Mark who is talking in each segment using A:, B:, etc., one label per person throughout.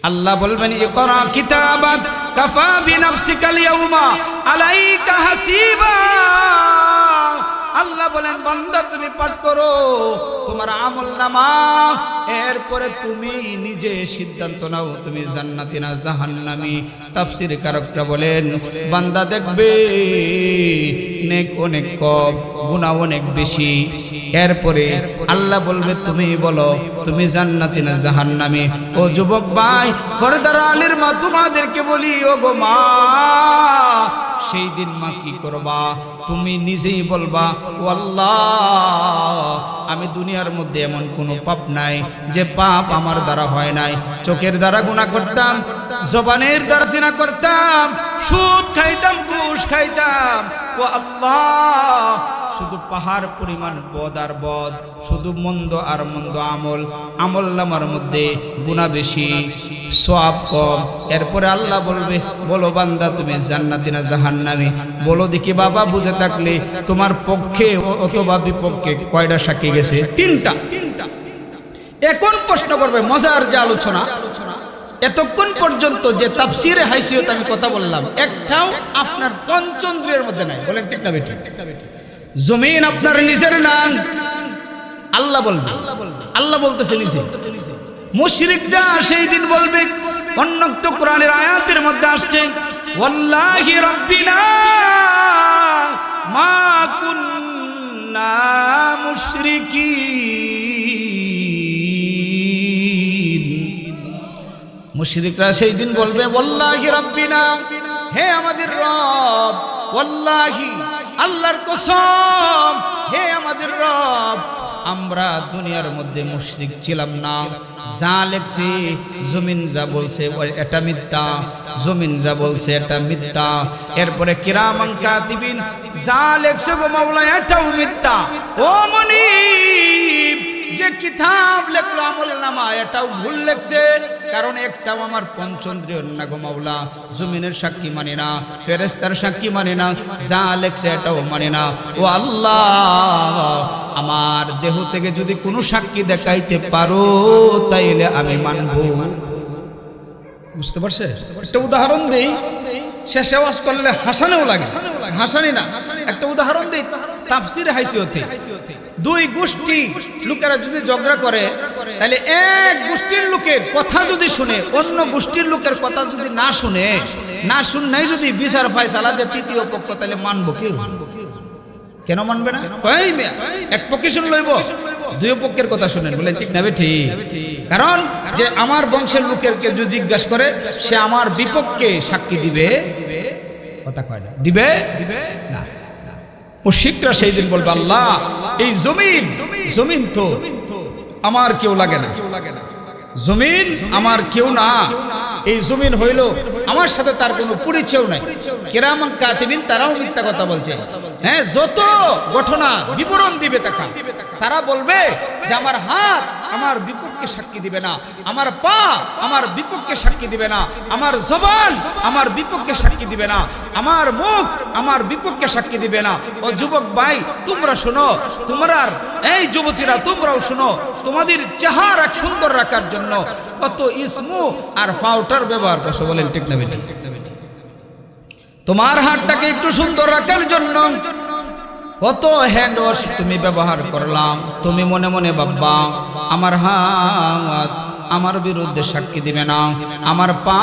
A: আল্লাহ বলবেন ইকরা কিতাবাক কাফা বিনাফসিকাল ইয়াউমা আলাইকা হাসিবা। আল্লাহ বলেন বান্দা তুমি পাঠ করো তোমার আমলনামা, এরপরে তুমি নিজে সিদ্ধান্ত নাও তুমি জান্নাতি না জাহান্নামী। তাফসীর কারকরা বলেন বান্দা দেখবে নেক অনেক কম, গুনাহ অনেক বেশি, এরপরে আল্লাহ বলবে তুমি বলো তুমি জান্নাতি না জাহান্নামী। ও যুবক ভাই, ফরদার আলীর মা তোমাদেরকে বলি, ও গো মা, সেই দিন মা কি করবা? তুমি নিজেই বলবা ও আল্লাহ, আমি দুনিয়ার মধ্যে এমন কোনো পাপ নাই যে পাপ আমার দ্বারা হয় নাই। চোখের দ্বারা গুনাহ করতাম, জবানের দ্বারা জিনা করতাম, সুদ খাইতাম, ঘুষ খাইতাম। ও আল্লাহ, শুধু পাহাড় পরিমাণ বদ আর বদ, শুধু মন্দ আর মন্দ আমল, আমল নামার মধ্যে গুনাহ বেশি, সওয়াব কম। এরপরে আল্লাহ বলবে বলো বান্দা তুমি জান্নাতি না জাহান্নামী? বলো দেখি বাবা, বুঝে থাকলে তোমার পক্ষে অথবা বিপক্ষে কয়টা সাক্ষী গেছে? তিনটা। এখন প্রশ্ন করবে, মজার যে আলোচনা, এতক্ষণ পর্যন্ত যে তাফসীরে হাইসিয়ত আমি কথা বললাম, একটাও আপনার পঞ্চেন্দ্রিয়ের মধ্যে নাই। বলেন ঠিক না বেঠিক? জমিন আপনার নিজের নাম, আল্লাহ বলবে, আল্লাহ বলতেছে নিজে। মুশরিকরা সেই দিন বলবে, অন্যক্ত কোরআনের আয়াতের মধ্যে আসছে ওয়াল্লাহি রাব্বিনা মা কুন্না মুশরিকিন। মুশরিকরা সেই দিন বলবে ওয়াল্লাহি রাব্বিনা, হে আমাদের রব, ওয়াল্লাহি আল্লাহর কসম, হে আমাদের রব, আমরা দুনিয়ার মধ্যে মুশরিক ছিলাম না। যা লেখছে জমিন যা বলছে এটা মিথ্যা, জমিন যা বলছে এটা মিথ্যা। এরপরে কিরামান কাতিবিন যা লেখছে গো মাওলা এটাও মিথ্যা। ও মনিব, যে কিতাব লেখলো আমলনামা এটাও ভুল লেখছে, কারণ একটাও আমার পঞ্চেন্দ্রিয় না গো মাওলা। জমিনের সাক্ষী মানে না, ফেরেশতার সাক্ষী মানে না, যা লেখছে এটাও মানে না। ও আল্লাহ, আমার দেহ থেকে যদি কোনো সাক্ষী দেখাইতে পারো তাইলে আমি মানব। বুঝতে পারছে? একটা উদাহরণ দেই, শেষে ওয়াজ করলে হাসানেও লাগে, হাসানি না। একটা উদাহরণ দেই, তাফসীরে হাইসিয়তে দুই গোষ্ঠী লোকেরা যদি ঝগড়া করে, তাহলে এক গোষ্ঠীর লোকের কথা যদি শুনে, অন্য গোষ্ঠীর লোকের কথা যদি না শুনে, না শুননাই যদি বিচার ফায়সালা দেয় তৃতীয় পক্ষ, তাহলে মানবো কেউ? কেন মানবে না? এক পক্ষে শুনে লইব, দুই পক্ষের কথা শুনেন। বলেন ঠিক না ঠিক? কারণ যে আমার বংশের লোকের যদি জিজ্ঞাসা করে, সে আমার বিপক্ষে সাক্ষী দিবে, কথা কয় না, দিবে না। মুশরিকরা সেই দিন বলবে আল্লাহ, এই জমিন, জমিন তো আমার কেউ লাগে না, জমিন আমার কেউ না, এই জমিন হইল আমার সাথে তার কোনো পরিচয় নাই। কিরামান কাতিবিন তারাও মিথ্যা কথা বলছে। হ্যাঁ, যত ঘটনা বিবরণ দিবে তারা বলবে যে আমার হাত আমার বিপক্ষে সাক্ষী দিবে না, আমার পা আমার বিপক্ষে সাক্ষী দিবে না, আমার জবান আমার বিপক্ষে সাক্ষী দিবে না, আমার মুখ আমার বিপক্ষে সাক্ষী দিবে না। ও যুবক ভাই, তোমরা শোনো, তোমরা এই যুবতীরা তোমরাও শোনো, তোমাদের চেহারা সুন্দর রাখার জন্য কত ইসমু আর পাউডার ব্যবহার করছো। বলেন ঠিক না বেটি? তোমার হাতটাকে একটু সুন্দর রাখার জন্য কত হ্যান্ড ওয়াশ তুমি ব্যবহার করলাম। তুমি মনে মনে ভাববা আমার হাত আমার বিরুদ্ধে সাক্ষী দিবে না, আমার পা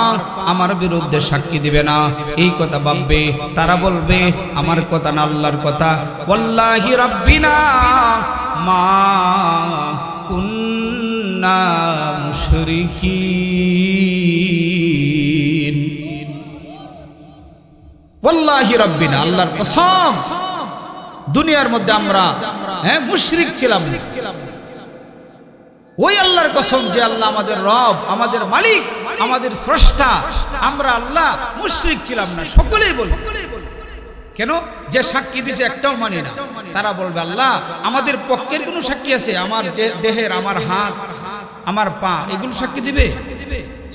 A: আমার বিরুদ্ধে সাক্ষী দিবে না, এই কথা ভাববে। তারা বলবে আমার কথা না আল্লাহর কথা। ওয়াল্লাহি রাব্বিনা মা কুন্না মুশরিকিন। ওয়াল্লাহি রাব্বিনা, আল্লাহর কসম, দুনিয়ার মধ্যে আমরা মুশরিক ছিলাম। ওই আল্লাহর কসম যে আল্লাহ আমাদের রব, আমাদের মালিক, আমাদের স্রষ্টা, আমরা আল্লাহ মুশরিক ছিলাম না। সকলেই বলবে। কেন? যে সাক্ষী দিছে একটাও মানি না। তারা বলবে আল্লাহ আমাদের পক্ষের কোনো সাক্ষী আছে? আমার দেহের, আমার হাত, আমার পা, এগুলো সাক্ষী দিবে?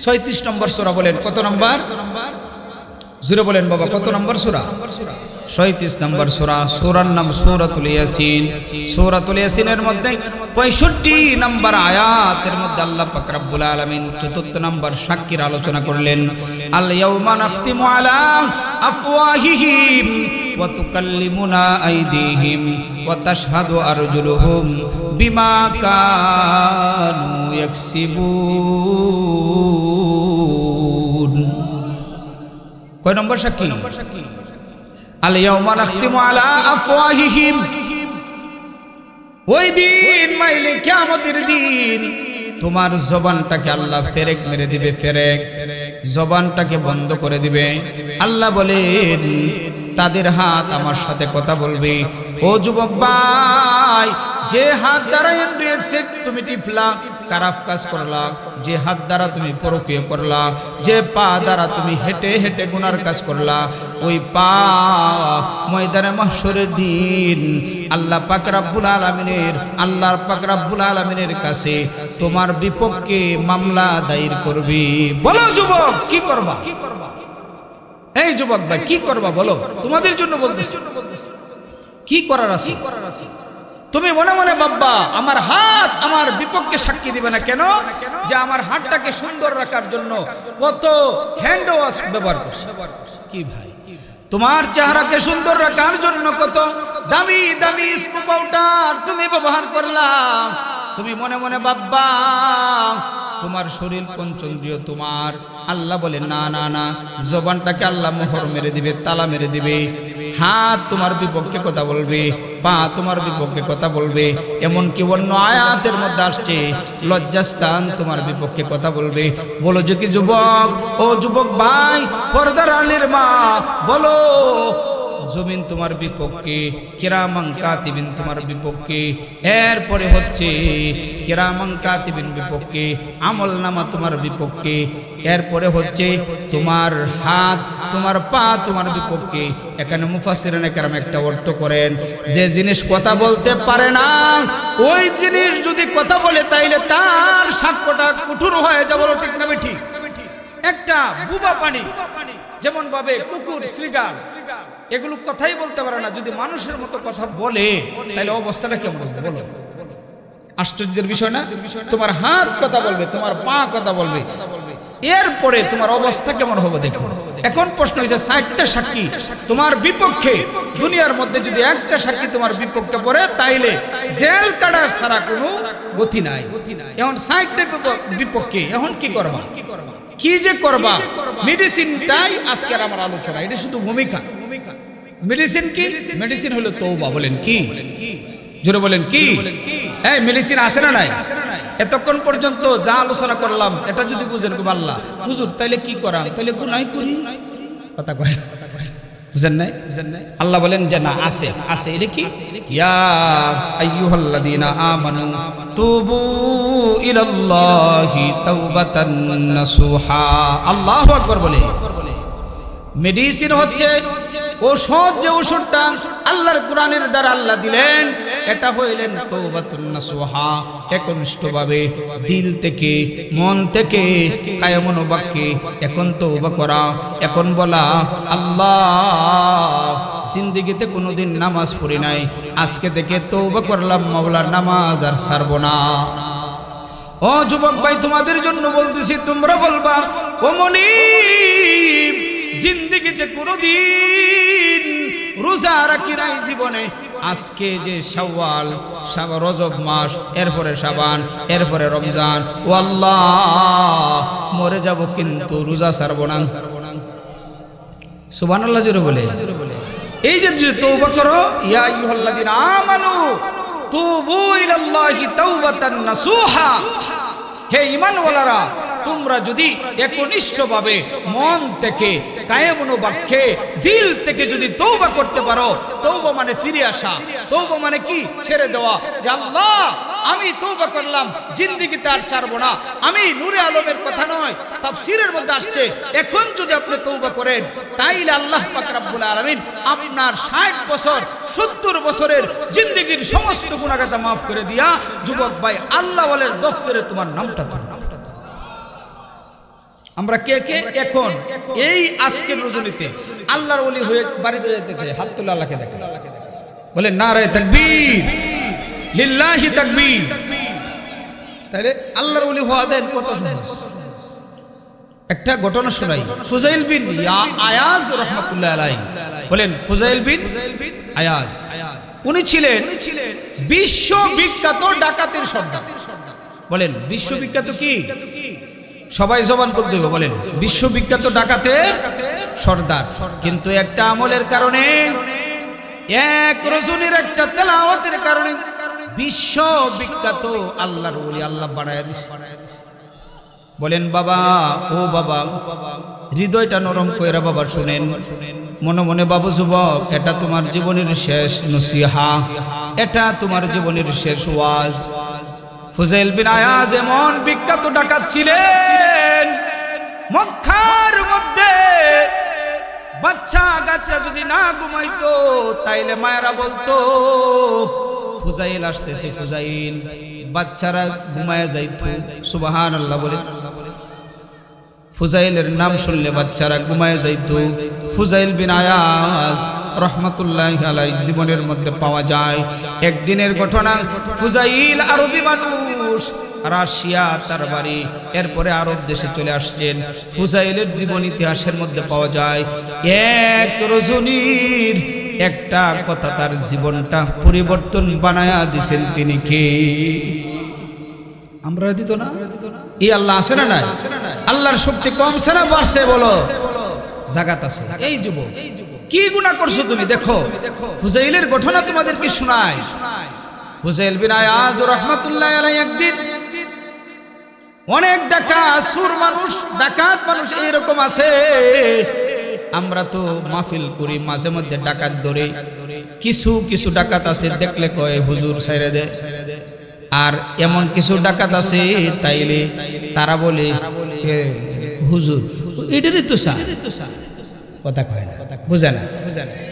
A: 36 নম্বর সূরা। বলেন কত নম্বর? জোরে বলেন বাবা, কত নম্বর সূরা? 37 নম্বর সূরা, সূরার নাম সূরাতুল ইয়াসিন। সূরাতুল ইয়াসিনের মধ্যে 65 নম্বর আয়াতের মধ্যে আল্লাহ পাক রব্বুল আলামিন 4 নম্বর সাক্ষীর আলোচনা করলেন। আল ইয়াউমা নাখতিমু আলা আফওয়াহিহিম ওয়া তুকাল্লিমুনা আইদিহিম ওয়া তাশহাদু আরজুলুহুম বিমা কানু ইয়াকসিবুন। কয় নম্বর সাক্ষী? আল ইয়াউমা নাখতিমু আলা আফওয়াহিহিম, ওই দিন মাইলে কিয়ামতের দিন তোমার জবানটাকে আল্লাহ ফেরেক মেরে দিবে, ফেরেক জবানটাকে বন্ধ করে দিবে। আল্লাহ বলেন তাদের হাত আমার সাথে কথা বলবে। ও যুবক ভাই, যে হাত দ্বারা এন্ড্রয়েড সেট তুমি টিপলা, খারাপ কাজ করলা, যে হাত দ্বারা তুমি পরকীয়া করলা, যে পা দ্বারা তুমি হেঁটে হেঁটে গুনার কাজ করলা, ওই পা ময়দানে মাহশরের দিন আল্লাহ পাক রব্বুল আলামিনের, আল্লাহ পাক রব্বুল আলামিনের কাছে তোমার বিপক্ষে মামলা দায়ের করবে। বলো যুবক কি করবা? এই যুবক ভাই কি করবা বলো? তোমাদের জন্য বলতেছি, কি করার আছে? তুমি মনে মনে ভাববা আমার হাত আমার বিপক্ষে সাক্ষী দিবে না কেন? যে আমার হাতটাকে সুন্দর রাখার জন্য কত হ্যান্ড ওয়াশ ব্যবহার করছি। কি ভাই, তোমার চেহারাকে সুন্দর রাখার জন্য কত দামি দামি স্পা পাউডার তুমি ব্যবহার করলা। তুমি মনে মনে ভাববা তোমার শরীর পঞ্চেন্দ্রিয় তোমার। আল্লাহ বলে না না না, জবানটাকে আল্লাহ মোহর মেরে দিবে, তালা মেরে দিবে। হাত তোমার বিপক্ষে কথা বলবে, পা তোমার বিপক্ষে কথা বলবে। এমনকি অন্য আয়াতের মধ্যে আসছে লজ্জাস্থান তোমার বিপক্ষে কথা বলবে। বলো যে কি যুবক, ও যুবক ভাই, পর্দার আলীর মা, বলো জমিন তোমার বিপক্ষে, কিরামান কাতিবিন তোমার বিপক্ষে, এরপরে হচ্ছে কিরামান কাতিবিন বিপক্ষে, আমল নামা তোমার বিপক্ষে, এরপরে হচ্ছে তোমার হাত তোমার পা তোমার বিপক্ষে। এখানে মুফাসসিরিনে কেরাম একটা অর্থ করেন, যে জিনিস কথা বলতে পারে না ওই জিনিস যদি কথা বলে তাইলে তার সাক্ষ্যটা কঠোর হয়ে যাবে। ঠিক না ঠিক? একটা বুবা পানি যেমন ভাবে কুকুর, শ্রীগাল এগুলো কথাই বলতে পারে না, যদি মানুষের মতো কথা বলে তাহলে অবস্থাটা কেমন হবে বলো? আশ্চর্যের বিষয় না? তোমার হাত কথা বলবে, তোমার পা কথা বলবে, এরপরে তোমার অবস্থা কেমন হবে দেখো। এখন প্রশ্ন হয়েছে 60টা সাক্ষী তোমার বিপক্ষে, দুনিয়ার মধ্যে যদি একটা সাক্ষী তোমার বিপক্ষে পড়ে তাইলে জেল কাটার ছাড়া কোনো গতি নাই। এখন 60টা বিপক্ষে, এখন কি করবা? কি যে করবা? মেডিসিনটাই আজকের আমার আলোচনা, এটা শুধু ভূমিকা। মেডিসিন কি? মেডিসিন হলো তওবা। বলেন কি? জোরে বলেন কি? এই মেডিসিন আছে না নাই? এতক্ষণ পর্যন্ত যা আলোচনা করলাম এটা যদি বুঝেন আল্লাহ হুজুর তাইলে কি করাম? তাইলে গুনাহ করি, কথা কয় বুঝেন নাই? আল্লাহ বলেন যে না, আছে আছে। এটা কি? ইয়া আইয়ুহাল্লাযীনা আমানু তুবু ইলাল্লাহি তাওবাতান নাসুহা। আল্লাহু আকবার বলে। মেডিসিন হচ্ছে ঔষধ, যে ওষুধটা আল্লাহর কোরআনের দ্বারা আল্লাহ দিলেন, এটা হইলেন তাওবাতুন নাসুহা। একনিষ্ঠভাবে দিল থেকে, মন থেকে, কায় মনোবাক্যে এখন তওবা করা, এখন বলা আল্লাহ জিন্দেগিতে কোনোদিন নামাজ পড়ি নাই, আজকে থেকে তওবা করলাম, মাওলার নামাজ আর ছাড়ব না। ও যুবক ভাই, তোমাদের জন্য বলতেছি, তোমরা বলবা ও মনিব জিন্দেগিতে কোনোদিন রোজা রাখি নাই জীবনে, আজকে যে শাওয়াল, রজব মাস, এরপরে শাবান, এরপরে রমজান, ও আল্লাহ মরে যাব কিন্তু রোজা ছাড়ব না। সুবহানাল্লাহ জোরে বলে। এই যে তওবা করো, ইয়া আইয়ুহাল্লাযীনা আমানু তুবু ইলাল্লাহি তাওবাতান নাসুহা। হে ঈমানওয়ালারা, তোমরা যদি একনিষ্ঠভাবে মন থেকে, কায়ে মনোবাক্যে, দিল থেকে যদি তওবা করতে পারো, তওবা মানে ফিরে আসা, তওবা মানে কি? ছেড়ে দেওয়া, যে আল্লাহ আমি তওবা করলাম, জিন্দেগিতে আর ছাড়ব না। আমি নূরে আলমের কথা নয়, তাফসীরের মধ্যে আসছে, এখন যদি আপনি তওবা করেন তাইলে আল্লাহ পাক রব্বুল আলামিন আপনার 60 বছর 70 বছরের জিন্দেগির সমস্ত গুনাহগাতা মাফ করে দিয়া, যুবক ভাই, আল্লাহ ওয়ালের দফতরে তোমার নামটা ধরে। আমরা কে কে এখন এই আজকের রজনীতে আল্লাহর ওলি হয়ে বাড়িতে যেতে চাই? হাত তুলে আল্লাহকে দেখেন, বলেন নারায়ে তাকবীর, লিল্লাহি তাকবীর। তাহলে আল্লাহর ওলি হওয়া দেন কত সহজ। একটা ঘটনা শোনাই। ফুজাইল বিন আয়াজ রাহমাতুল্লাহ আলাইহি, বলেন ফুজাইল বিন আয়াজ, উনি ছিলেন বিশ্ববিখ্যাত ডাকাতের সর্দার। বলেন বিশ্ববিখ্যাত কি? সবাই জবান করতে হবে, বলেন বিশ্ববিখ্যাত ডাকাতের সর্দার। কিন্তু একটা আমলের কারণে, এক রজনীর একটা তেলাওয়াতের কারণে বিশ্ববিখ্যাত আল্লাহর ওলি আল্লাহ বানায়া দিছে। বলেন বাবা, ও বাবা, হৃদয়টা নরম কইরা বাবা শুনেন, মনে মনে বাবু যুবক, এটা তোমার জীবনের শেষ নসিহা, এটা তোমার জীবনের শেষ ওয়াজ। ফুজাইল বিন আয়াজ এমন বিখ্যাত ডাকাত ছিলেন, মক্কার মধ্যে বাচ্চা কাচ্চা যদি না ঘুমাইতো তাইলে মায়েরা বলতো ফুজাইল আসতেছে, ফুজাইল। বাচ্চারা ঘুমায় যাইতো, সুবহানাল্লাহ বলে। ফুজাইলের নাম শুনলে বাচ্চারা ঘুমায় যাইতো। ফুজাইল বিন আয়াজ রহমাতুল্লাহি আলাইহি জীবনের মধ্যে পাওয়া যায় একদিনের ঘটনা। ফুজাইল আরবি মানুষ, রাশিয়া তার বাড়ি, এরপরে আরব দেশে চলে আসছেন। ফুজাইলের জীবন ইতিহাসের মধ্যে পাওয়া যায় এক রজনীর একটা কথা তার জীবনটা পরিবর্তন বানায়া দিছেন। তিনি কে? আমরা দিত না? এই আল্লাহ আছে না নাই? আল্লাহর শক্তি কমছে না বাড়ছে? বলো, জাগাত আছে। এই যুবক, কি গুনাহ করছো তুমি? দেখো ফুজাইলের ঘটনা তোমাদেরকে শোনাই। ফুজাইল বিন আয়াজ রাহমাতুল্লাহি আলাইহি একদিন, অনেক ডাকাত সুর মানুষ, ডাকাত মানুষ এইরকম আছে। আমরা তো মাহফিল করি, মাঝে মধ্যে ডাকাত ধরে। কিছু কিছু ডাকাত আছে দেখলে কয় হুজুর ছাইরে দে, আর এমন কিছু ডাকাত আছে তাইলে তারা বলে হুজুর এটারই তো সা, কথা কয় না, বুঝে না,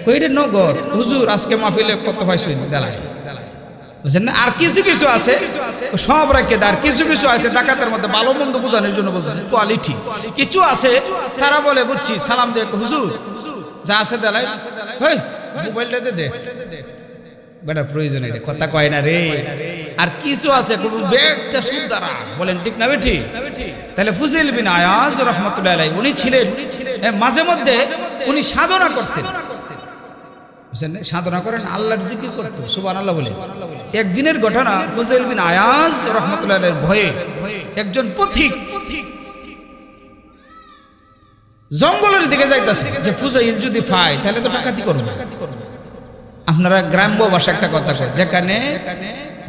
A: কইরে নগর হুজুর আজকে মাহফিলে কত পাইছেন দেলায়, বুঝেন না? আর কিছু কিছু আছে সব রাখে, আর কিছু কিছু আছে ডাকাতের মধ্যে ভালো মন্দ বোঝানোর জন্য বলতেছে কোয়ালিটি। কিছু আছে তারা বলে বুঝছি সালাম দে হুজুর, যা আছে দেলায়, হেই মোবাইলটা দে বেটা, প্রয়োজন এটা, কথা কয় না রে। আর কিছু আছে ব্যাগটা সুদ দ্বারা, বলেন ঠিক না বেঠি? তাহলে ফুজাইল বিন আয়াজ রাহমাতুল্লাহি আলাইহি উনি ছিলেন মাঝে মধ্যে উনি সাধনা করতেন, বুঝছেন না? সাধনা করেন, আল্লাহর জিকির করতেন, সুবহানাল্লাহ বলে। একদিনের ঘটনা, ফুজাইল বিন আয়াজ রাহমাতুল্লাহি আলাইহির ভয়ে একজন পথিক জঙ্গলের দিকে যাইতেছে যে ফুজাইল যদি পায় তাহলে তো ডাকাতি করবে। আপনারা গ্রাম্য ভাষা একটা কথা কয়, যেখানে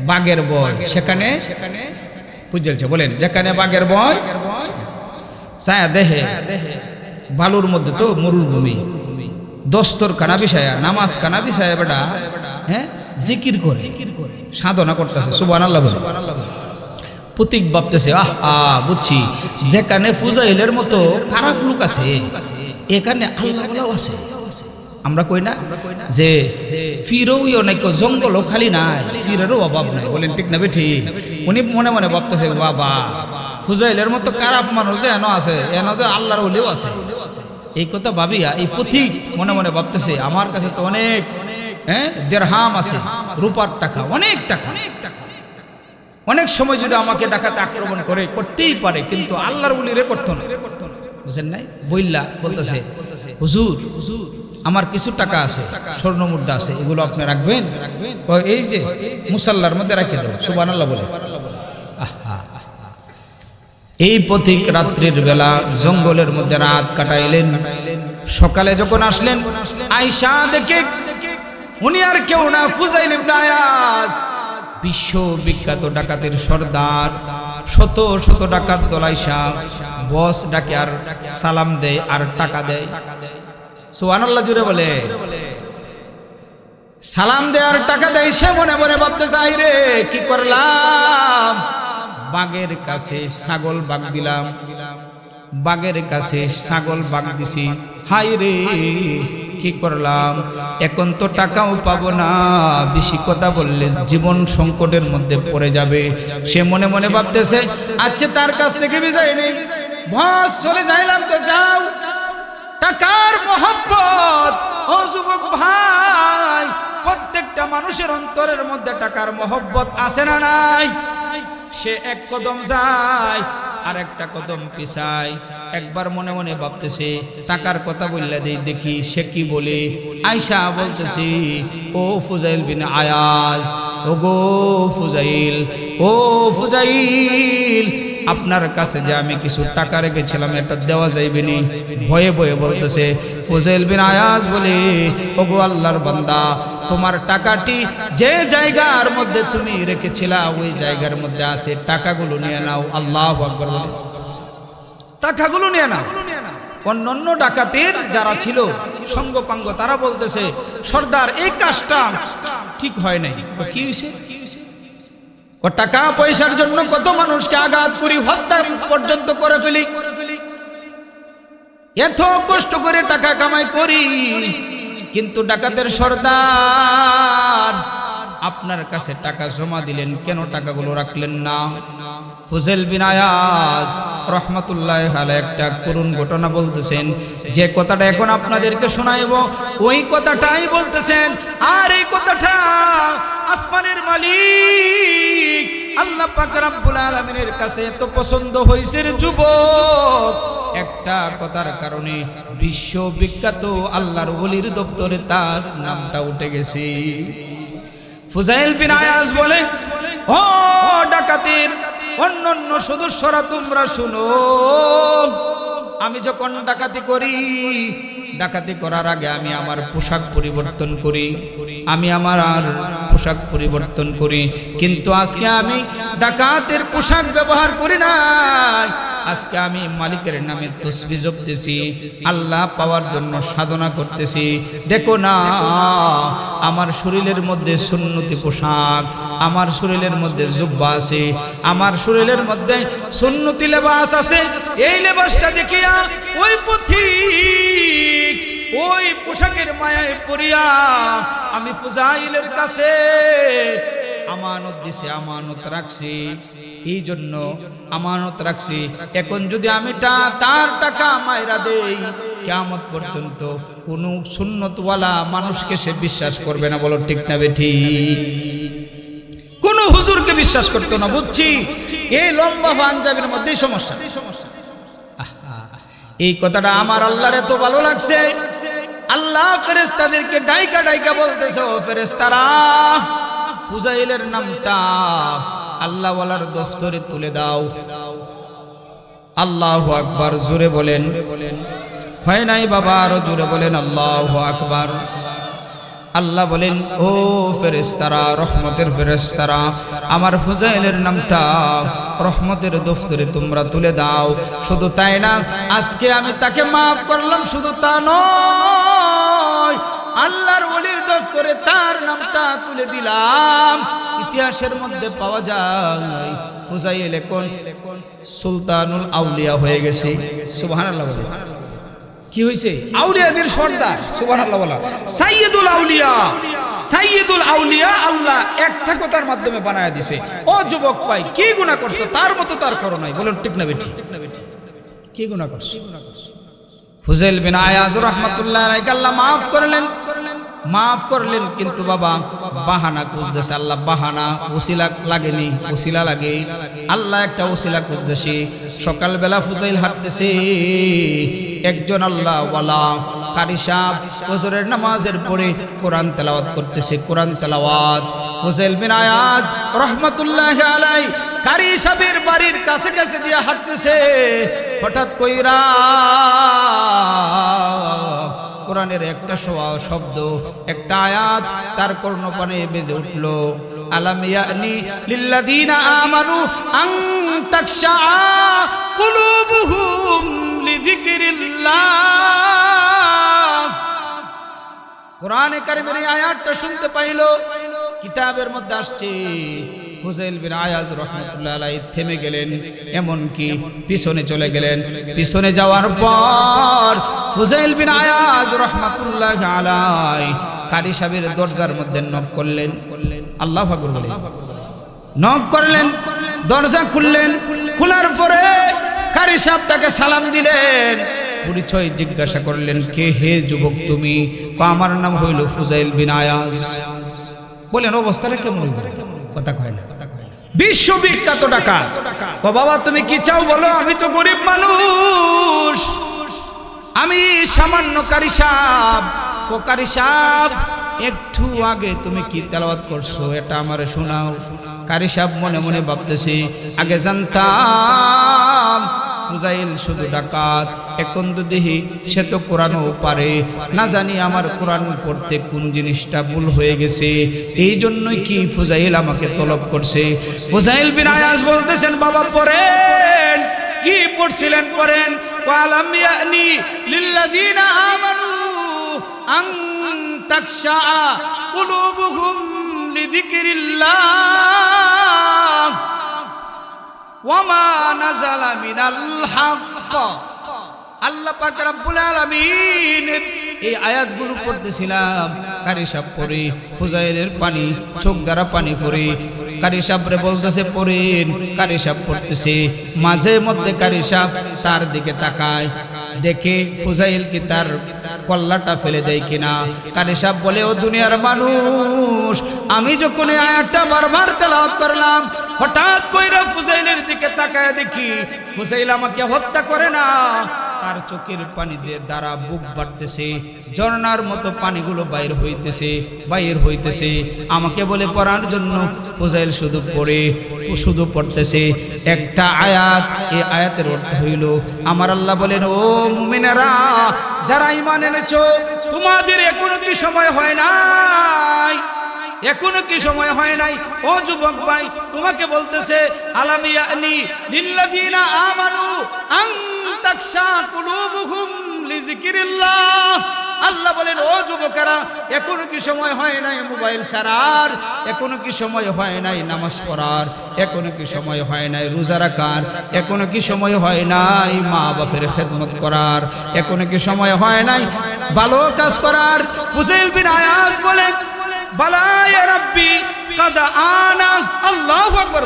A: বাঘের ভয় সেখানে বুঝেছে, বলেন যেখানে বাঘের ভয় ছায়া দেহে। বালুর মধ্যে তো মরুভূমি, দস্তর কানা বিষয়া, নামাজ কানা বিষয়া, বেটা হ্যাঁ জিকির করে সাধনা করতেছে, সুবহানাল্লাহ বলে। প্রতীক ভাবতেছে বুঝছি, যেখানে ফুজাইলের মতো খারাপ লোক আছে এখানে আল্লাহ আছে। আমরা কই না যে ফিরও অনেক জঙ্গলও খালি নাই, ফিরেরও অভাব নাই, বলেন ঠিক না বেঠি? উনি মনে মনে ভাবতেছে বাবা ফুজাইলের মতো খারাপ মানুষ যে এন আছে, এন যে আল্লাহর ওলিও আছে। এই কথা ভাবিয়া এই পথিক মনে মনে ভাবতেছে আমার কাছে তো অনেক দেড়হাম আছে, রূপার টাকা, অনেক টাকা, অনেক সময় যদি আমাকে ডাকাতে আক্রমণ করে করতেই পারে, কিন্তু আল্লাহর ওলিরে করতো না, বুঝেন নাই? বইল্লা বলতেছে হুজুর আমার কিছু টাকা আছে, স্বর্ণ মুদ্রা আছে, এগুলো আপনি রাখবেন? এই যে মুসাল্লার মধ্যে রাখে দেব, সুবহানাল্লাহ বলে। এই পথিক রাত্রির বেলা জঙ্গলের মধ্যে রাত কাটাইলেন। সকালে যখন আসলেন, আয়েশা দেখে উনি আর কেউ না, ফুজাইল ইবনে আয়াজ, বিশ্ববিখ্যাত ডাকাতের সর্দার। শত শত ডাকাত দলাইশা বস ডাকে আর সালাম দেয় আর টাকা দেয়, সুবহানাল্লাহ জুড়ে বলে। সালাম দেয় আর টাকা দেয়, সে মনে মনে ভাবতে চাই রে কি করলাম, বাঘের কাছে ছাগল বাগ দিলাম, বাঘের কাছে ছাগল বাগ দিছি, হাই রে কি করলাম, এখন তো টাকাও পাবো না, বেশি কথা বললে জীবন সংকটের মধ্যে পড়ে যাবে। সে মনে মনে ভাবতেছে আচ্ছা তার কাছ থেকে বিজয় নেই, বস চলে যাইলাম তো যাও, টাকার মহব্বত। ও যুবক ভাই, প্রত্যেকটা মানুষের অন্তরের মধ্যে টাকার মহব্বত আছে না নাই? সে এক কদম যায় আর একটা কদম পিছায়। একবার মনে মনে ভাবতেছে টাকার কথা বললে দেই দেখি সে কি বলে। আয়শা বলতেছি, ও ফুজাইল বিন আয়াজ, ও গো ফুজাইল, ও ফুজাইল, আপনার কাছে যে আমি কিছু টাকা রেখেছিলাম এটা দেওয়া যাইবে নি? ভয়ে ভয়ে বলতেছে। ফুজাইল বিন আয়াজ বলে, ও গো আল্লাহর বান্দা, তোমার টাকাটি যে জায়গার মধ্যে তুমি রেখেছিলা ওই জায়গার মধ্যে আছে, টাকাগুলো নিয়ে নাও। আল্লাহু আকবার বলে টাকাগুলো নিয়ে নাও। অন্যান্য ডাকাতের যারা ছিল সঙ্গপাঙ্গ তারা বলতেছে, সর্দার এই কাজটা ঠিক হয় নাই। কি হয়েছে? টাকা পয়সার জন্য কত মানুষকে আঘাত করি, হত্যা পর্যন্ত করে ফেলি, এত কষ্ট করে টাকা কামাই করি, কিন্তু ডাকাতের সর্দার আপনার কাছে টাকা জমা দিলেন, কেন টাকাগুলো রাখলেন না? ফুজাইল বিন আয়াজ রাহমাতুল্লাহি আলাইহি একটা করুণ ঘটনা বলতেছেন, যে কথাটা এখন আপনাদেরকে শোনাইব ওই কথাটাই বলতেছেন। আর এই কথাটা আসমানের মালিক আল্লাহ পাক রব্বুল আলামিনের কাছে এত পছন্দ হয়েছে রে যুবক, একটা কথার কারণে বিশ্ববিখ্যাত আল্লাহর ওলির দপ্তরে তার নামটা উঠে গেছে। ফুজাইল বিন আয়াজ বলে, ও ডাকাতের অন্যান্য সদস্যরা তোমরা শুনো, আমি যখন ডাকাতি করি, ডাকাতি করার আগে আমি আমার পোশাক পরিবর্তন করি, আমি আমার পোশাক পরিবর্তন করি, কিন্তু আজকে আমি ডাকাতের পোশাক ব্যবহার করি না। আজকে আমি মালিকের নামে তসবিহ জপতেছি, আল্লাহ পাওয়ার জন্য সাধনা করতেছি। দেখো না, আমার শরীরের মধ্যে সুন্নতি পোশাক, আমার শরীরের মধ্যে জুব্বা আছে, আমার শরীরের মধ্যে সুন্নতি লেবাস আছে। এই লেবাসটা দেখিয়া ওই পথিক ওই পোশাকের মায়ায় পড়িয়া আমি ফুজাইলের কাছে আমানত দিছে, আমানত রাখছি, এই জন্য আমানত রাখছি। এখন যদি আমি তার টাকা মাইরা দেই, কিয়ামত পর্যন্ত কোন সুন্নতওয়ালা মানুষকে সে বিশ্বাস করবে না। বলো ঠিক না বেঠি? কোন হুজুরকে বিশ্বাস করতো না। বুঝছি এই লম্বা পাঞ্জাবির মধ্যেই সমস্যা। এই কথাটা আমার আল্লাহর এত ভালো লাগছে, আল্লাহ ফেরেশতাদেরকে ডাইকা ডাইকা বলতেছে, ও ফেরেশতারা, ফুজাইলের নামটা আল্লাহ ওয়ালার দফতরে তুলে দাও। আল্লাহু আকবার জোরে বলেন। হয় নাই বাবা, আরো জোরে বলেন আল্লাহু আকবার। আল্লাহ বলেন, ও ফেরেশতারা, রহমতের ফেরেশতারা, আমার ফুজাইলের নামটা রহমতের দফতরে তোমরা তুলে দাও। শুধু তাই না, আজকে আমি তাকে মাফ করলাম, শুধু তা নয়, আল্লাহর ওলির দফতরে তার নামটা তুলে দিলাম। ইতিহাসের মধ্যে পাওয়া যায় ফুজাইল এখন সুলতানুল আউলিয়া হয়ে গেছে। সুবহানাল্লাহ। কি হয়েছে? আউলিয়াদের সর্দার। সুবহানাল্লাহ বলা। সাইয়্যিদুল আউলিয়া, সাইয়্যিদুল আউলিয়া আল্লাহ একটা কথার মাধ্যমে বানায়া দিছে। ও যুবক ভাই, কি গুনাহ করছো? তার মতো তার করো নাই। বলেন ঠিক না বেঠি? কি গুনাহ করছো? ফুজাইল বিন আয়াজ রাহমাতুল্লাহ আলাইহি আল্লাহ মাফ করলেন, মাফ করলেন, কিন্তু বাবা বাহানা খুঁজতেছে। আল্লাহ বাহানা, ওসিলা লাগেনি, ওসিলা লাগে। আল্লাহ একটা ওসিলা খুঁজতেছে। সকালবেলা ফুজাইল হাঁটতেছে, একজন আল্লাহ ওয়ালা কারি সাহেব ফজরের নামাজের পরে কোরআন তেলাওয়াত করতেছে। কোরআন তেলাওয়াত ফুজাইল বিন আয়াজ রাহমাতুল্লাহি আলাইহি কারি সাহেবের বাড়ির কাছে কাছে দিয়ে হাঁটতেছে। হঠাৎ কইরা কোরআনের একটা শব্দ, একটা আয়াত তার কর্ণপানে বেজে উঠল। আলাম ইয়ানি লিল্লাযীনা আমানু আন তাখশা কুলুবুহুম লিযিকরিল্লাহ। কোরআনে কারীমের এই আয়াতটা শুনতে পাইল, কিতাবের মধ্যে আসছে। ফুজাইল বিন আয়াজ রাহমাতুল্লাহ আলাইহি থেমে গেলেন, এমন কি পিছনে চলে গেলেন। পিছনে যাওয়ার পর ফুজাইল বিন আয়াজ রাহমাতুল্লাহ আলাইহি কারি সাহেবের দরজার মধ্যে নক করলেন। আল্লাহু আকবার বলে নক করলেন, দরজা খুললেন। খোলার পরে কারি সাহেব তাকে সালাম দিলেন, পরিচয় জিজ্ঞাসা করলেন, কে হে যুবক তুমি? আমার নাম হইল ফুজাইল বিন আয়াজ। বলেন অবস্থাটা কেমন? কথা কয় না, বিশ্ববিখ্যাত টাকা। ও বাবা তুমি কি চাও বলো? আমি তো গরিব মানুষ, আমি সামান্য কারি সাহেব। ও কারি সাহেব, একটু আগে তুমি কি তেলাওয়াত করছো এটা আমারে শোনাও। কারি সাহেব মনে মনে ভাবতেছে, আগে জানতাম ফুজাইল শুধু ডাকাত, এখন তো দেখি সে তো কোরআনও পারে, না জানি আমার কোরআন পড়তে কোন জিনিসটা ভুল হয়ে গেছে, এই জন্যই কি ফুজাইল আমাকে তলব করছে। ফুজাইল বিন আয়াজ বলতেছেন, বাবা পড়েন। কি পড়ছিলেন? পড়েন, ওয়ালাম ইয়ানি লিল্লাযিনা আমানু আন তাখশা কুলুবুহুম লিযিকরিল্লাহ ওয়া মা নাযালা মিনাল হক। আল্লাহ পাক রব্বুল আলামিন এই আয়াতগুলো পড়তেছিলাম, কারি সাহেব পড়ে, ফুজাইলের পানি চোখ দ্বারা পানি পড়ে, কারি সাহেবরে বলতেছে পড়েন। কারি সাহেব পড়তেছে, মাঝে মধ্যে কারি সাহেব তার দিকে তাকায়, দেখে ফুজাইল কি তার কল্লাটা ফেলে দেয় কিনা। কারি সাহেব বলে, ও দুনিয়ার মানুষ, আমি যখন এই আয়াতটা বারবার তেলাওয়াত করলাম, হঠাৎ কইরা ফুজাইলের দিকে তাকায় দেখি ফুজাইল আমাকে হত্যা করে না, তার চোখের পানি দিয়ে দ্বারা বুক বাড়তেছে, ঝর্ণার মতো পানিগুলো বাইর হইতেছে। আমাকে বলে পড়ার জন্য। ফুজাইল শুধু পড়তেছে একটা আয়াত। এই আয়াতের অর্থ হইল, আমার আল্লাহ বলেন, ও মুমিনেরা যারা ঈমান এনেছো, তোমাদের এখনো কি সময় হয় নাই? এখনো কি সময় হয় নাই? ও যুবক ভাই, তোমাকে বলতেছে, আলাম ইয়ানি লিল্লাযিনা আমানু আন তাখশা কুলুবুহুম লিযিকরিল্লাহ। আল্লাহ বলেন, ও যুবকেরা, এখনো কি সময় হয় নাই মোবাইল ছাড়ার? এখনো কি সময় হয় নাই নামাজ পড়ার? এখনো কি সময় হয় নাই রোজা রাখার? এখনো কি সময় হয় নাই মা বাপের খেদমত করার? এখনো কি সময় হয় নাই ভালো কাজ করার? ফুজাইল বিন আয়াজ বলেন, বালা ইয়া রাব্বি কাদ আনা। আল্লাহু আকবার।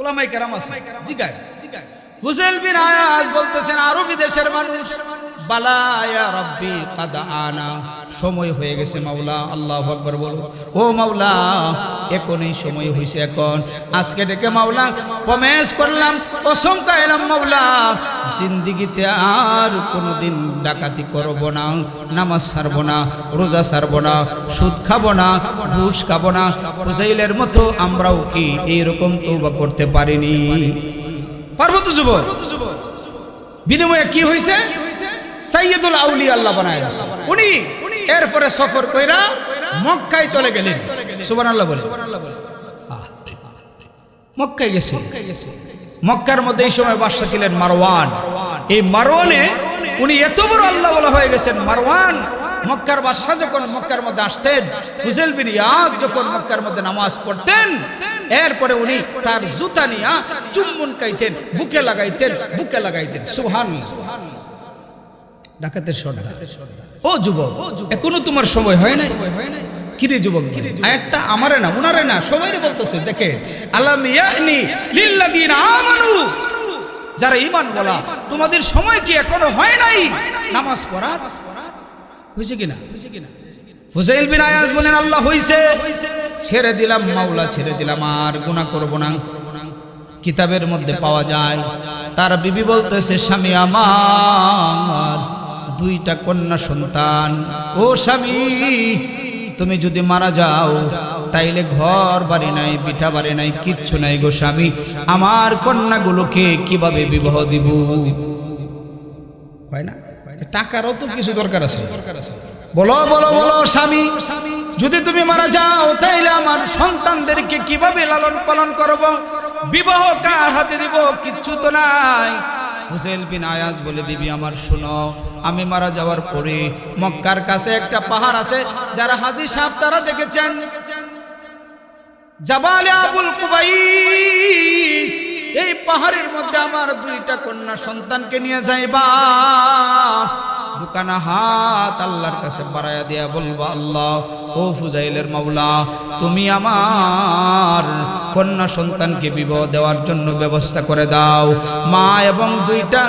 A: উলামায়ে কেরাম আছে, জিগায়। ফুজাইল বিন আয়াজ বলতেছেন, আরবি দেশের মানুষ, বালা ইয়া রাব্বি কাদ আনা, সময় হয়ে গেছে মাওলা। আল্লাহু আকবার বলো। ও মাওলা, এখনই সময় হয়েছে। এখন আজকে ডেকে মাওলা প্রমিস করলাম, কসম খাইলাম মাওলা, জিন্দেগিতে আর কোনোদিন ডাকাতি করব না, নামাজ ছাড়ব না, রোজা ছাড়ব না, সুদ খাব না, ঘুষ খাব না। ফুজাইলের মতো আমরাও কি এইরকম তওবা করতে পারিনি? পারবো তো যুবক? বিনিময়ে কি হয়েছে? সাইয়্যিদুল আউলিয়া আল্লাহ বানায় দিয়েছে। উনি এরপরে সফর কইরা মক্কায় চলে গেলেন। সুবহানাল্লাহ বলে। মক্কায় গেছে। মক্কার মধ্যে এই সময় বাদশা ছিলেন মারওয়ান। এই মারওয়ানে উনি এত বড় আল্লাহ ওয়ালা হয়ে গেছেন। মারওয়ান মক্কার বাদশা যখন মক্কার মধ্যে আসতেন, ফুজাইল বিন আয়াজ যখন মক্কার মধ্যে নামাজ পড়তেন, এরপরে উনি তার জুতা নিয়া চুম্বন খাইতেন, বুকে লাগাইতেন। সুবহানাল্লাহ। ডাকাতের সর্দার। ও যুবক, এখনো তোমার সময় হয় নাই? কিরে যুবক, আয়াতটা আমারে না, উনারে না, সবাইরে বলতেছে। দেখে, আলাম ইয়ানি লিল্লাযিনা আমানু, যারা ঈমান ওয়ালা, তোমাদের সময় কি এখনো হয় নাই নামাজ পড়ার? হইছে কিনা? ফুজাইল বিন আয়াজ বলেন, আল্লাহ হইছে, ছেড়ে দিলাম মাওলা, ছেড়ে দিলাম, আর গুনাহ করব না। কিতাবের মধ্যে পাওয়া যায়, তার বিবি বলতেছে, স্বামী আমার দুইটা কন্যা সন্তান। ও স্বামী, তুমি যদি মারা যাও তাইলে ঘর বাড়ি নাই, পিঠা বাড়ি নাই, কিচ্ছু নাই গো স্বামী, আমার কন্যাগুলোকে কিভাবে বিবাহ দিব? কয় না, টাকারও তো কিছু দরকার আছে। বলো বলো বলো স্বামী, যদি তুমি মারা যাও তাইলে আমার সন্তানদেরকে কিভাবে লালন পালন করব? বিবাহ কার হাতে দিব? কিচ্ছু তো নাই। ফুজাইল বিন আয়াজ বলে, বিবি আমার শোনো, আমি মারা যাওয়ার পরে মক্কার কাছে একটা পাহাড় আছে, যারা হাজী সাহেব তারা দেখেছেন, জাবালে আবুল কুবাইস। এই পাহাড়ের মধ্যে আমার দুইটা কন্যা সন্তানকে নিয়ে যাইবা। দুখানা হাত আল্লাহর কাছে বাড়ায়া দিয়া বলবো, আল্লাহ ও ফুজাইলের মাওলা, তুমি আমার কন্যা সন্তানকে বিবাহ দেওয়ার জন্য ব্যবস্থা করে দাও। মা এবং দুইটা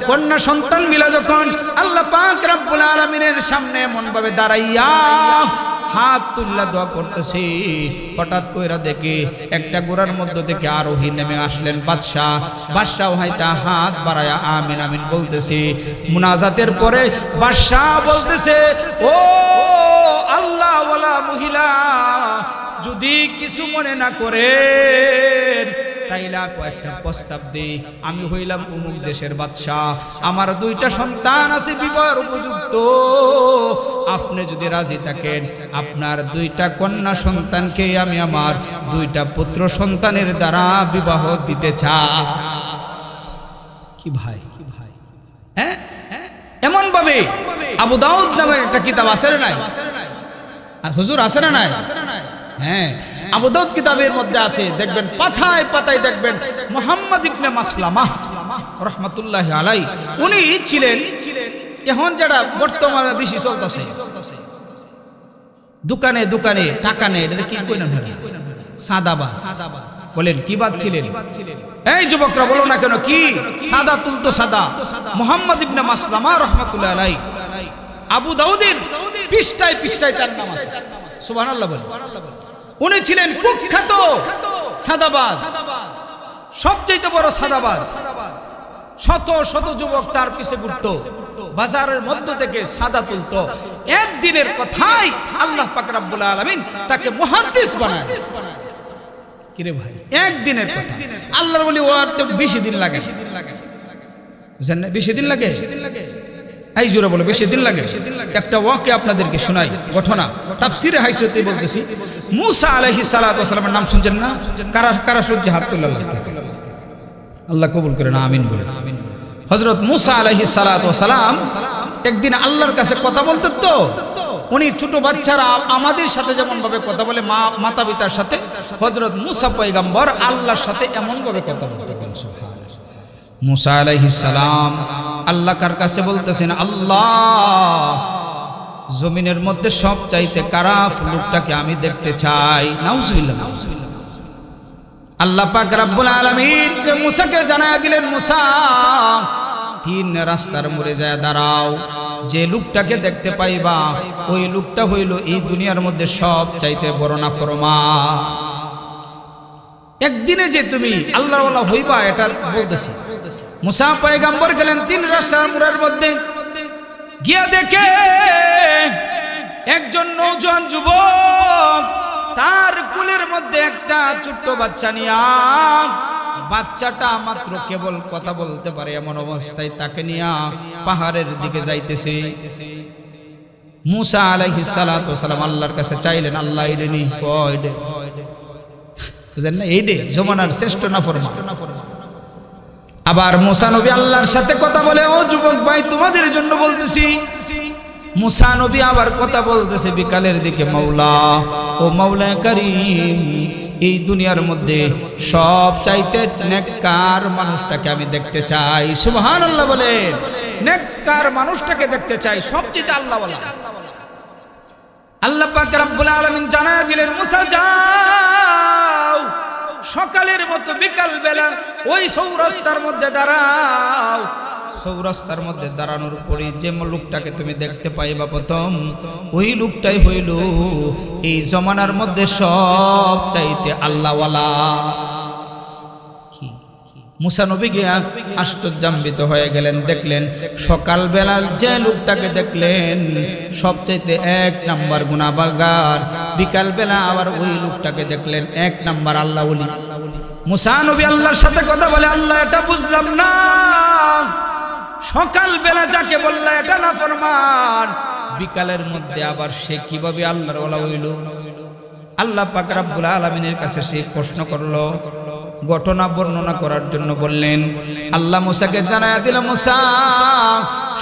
A: কন্যা সন্তান মিলা যখন আল্লাহ পাক রব্বুল আলামিনের সামনে এমন ভাবে দাঁড়াইয়া হাত তুল্লা দোয়া করতেছি, হঠাৎ কইরা দেখি একটা গোড়ার মধ্য থেকে আরোহী নেমে আসলেন বাদশাহ। বাদশাহ হয়তো হাত বাড়ায়া আমিন আমিন বলতেছি। মুনাজাতের পরে বাদশাহ বলতেছে, ও আল্লাহ ওয়ালা মহিলা, যদি কিছু মনে না করেন তাইলে একটা প্রস্তাব দেই। আমি হইলাম অমুক দেশের বাদশাহ, আমার দুইটা সন্তান আছে বিবাহের উপযুক্ত। আপনি যদি রাজি থাকেন, আপনার দুইটা কন্যা সন্তানকে আমি আমার দুইটা পুত্র সন্তানের দ্বারা বিবাহ দিতে চাই। কি ভাই, কি ভাই, হ্যাঁ এমন ভাবে আবু দাউদ নামে একটা কিতাব আছে না নাই? হুজুর আছে না নাই? হ্যাঁ, আবু দাউদ কিতাবের মধ্যে আছে, দেখবেন পাতায় পাতায় দেখবেন মুহাম্মদ ইবনে মাসলামা রাহমাতুল্লাহি আলাইহি, উনি ছিলেন এখন যেটা বর্তমানে বেশি চলতেছে, দোকানে দোকানে টাকা নেই, এটা কি কই না সাদাবাজ বলেন, কি বাদ ছিলেন? এই যুবকরা বলো না কেন, কি সাদা তুলতো সাদা। মুহাম্মদ ইবনে মাসলামা রাহমাতুল্লাহি আলাইহি, আবু দাউদের পৃষ্ঠায় পৃষ্ঠায় তার নাম আছে, সুবহানাল্লাহ বলেন। উনি ছিলেন কুখ্যাত সাদাবাজ, সবচেয়ে বড় সাদাবাজ। শত শত যুবক তার পিছে ঘুরতো, বাজারের মধ্য থেকে সাদা তুলতো। একদিনের কথাই আল্লাহ পাক রব্বুল আলামিন তাকে মুহাদ্দিস বানায়। কিরে ভাই, একদিনের কথা। আল্লাহর ওলি ওয়ার তো বেশি দিন লাগে, বুঝেন না? বেশি দিন লাগে, এই জোরে বলো, বেশি দিন লাগে। একটা ওয়াকে আপনাদেরকে শোনাই, ঘটনা তাফসিরে হাইসতে বলতেছি। মুসা আলাইহিস সালাতু ওয়াস সালামের নাম শুনছেন না? কারা কারা সূর্য হাত তুলল, আল্লাহ কবুল করেন, আমিন বলেন। হযরত মুসা আলাইহিস সালাতু ওয়াস সালাম একদিন আল্লাহর কাছে কথা বলতেন। তো উনি ছোট বাচ্চারা আমাদের সাথে যেমন ভাবে কথা বলে, মাতা পিতার সাথে, হযরত মুসা পয়গম্বর আল্লাহর সাথে এমন ভাবে কথা বলতেন। মুসা আলাইহিস সালাম আল্লাহ কার কাছে বলতেছেন, আল্লাহ জমিনের মধ্যে সব চাইতে খারাপ লোকটাকে আমি দেখতে চাই। নাউজুবিল্লাহ, নাউজুবিল্লাহ। আল্লাহ পাক রব্বুল আলামিন মুসাকে জানায়া দিলেন, মুসা তিন রাস্তার মোড়ে যায় দাঁড়াও, যে লোকটাকে দেখতে পাইবা ওই লোকটা হইল এই দুনিয়ার মধ্যে সব চাইতে বড় নাফরমান। একদিনে যে তুমি আল্লাহর ওয়ালা হইবা, এটা বলতেছি। মুসা পয়গম্বর গেলেন তিন রাস্তার মোড়ের মধ্যে, গিয়া দেখে একজন নওজোয়ান যুবক, তার কুলের মধ্যে একটা ছোট্ট বাচ্চা নিয়া, বাচ্চাটা মাত্র কেবল কথা বলতে পারে এমন অবস্থায় তাকে নিয়া পাহাড়ের দিকে যাইতেছে। মুসা আলাইহিস সালাতু ওয়াস সালাম আল্লাহর কাছে চাইলেন, আল্লাহ এইডে নি কয়ডে, বুঝেন না? এইডে জমানার শ্রেষ্ঠ নাফরমান। আবার মুসা নবী আল্লাহর সাথে কথা বলে, ও যুবক ভাই তোমাদের জন্য বলতেছি। মুসা নবী আবার কথা বলতেছে বিকালের দিকে, মাওলা ও মাওলা কারীম, এই দুনিয়ার মধ্যে সব চাইতে নেককার মানুষটাকে আমি দেখতে চাই। সুবহানাল্লাহ বলেন, নেককার মানুষটাকে দেখতে চাই, সবচেয়ে আল্লাহওয়ালা। আল্লাহ পাক রব্বুল আলামিন জানায়া দিলেন, মুসা যাও, সকালের মতো বিকাল বেলা ওই চৌরাস্তার মধ্যে দাঁড়াও। চৌরাস্তার মধ্যে দাঁড়ানোর পরে যে লোকটাকে তুমি দেখতে পাইবা প্রথম, ওই লোকটাই হইল এই জমানার মধ্যে সব চাইতে আল্লাহওয়ালা। মুসা নবী গিয়া আশ্চর্যান্বিত হয়ে গেলেন, দেখলেন সকালবেলা যে লোকটাকে দেখলেন সবচাইতে এক নাম্বার গুনাহগার, বিকালবেলা আবার ওই লোকটাকে দেখলেন এক নাম্বার আল্লাহ ওলি। মুসা নবী আল্লাহর সাথে কথা বলে, আল্লাহ এটা বুঝলাম না, সকালবেলা যাকে বললা এটা নাফরমান, বিকালের মধ্যে আবার সে কিভাবে আল্লাহর ওয়ালা হইল? আল্লাহ পাক রব্বুল আলামিনের কাছে সে প্রশ্ন করলো, ঘটনা বর্ণনা করার জন্য বললেন। আল্লাহ মুসাকে জানায়া দিল, মুসা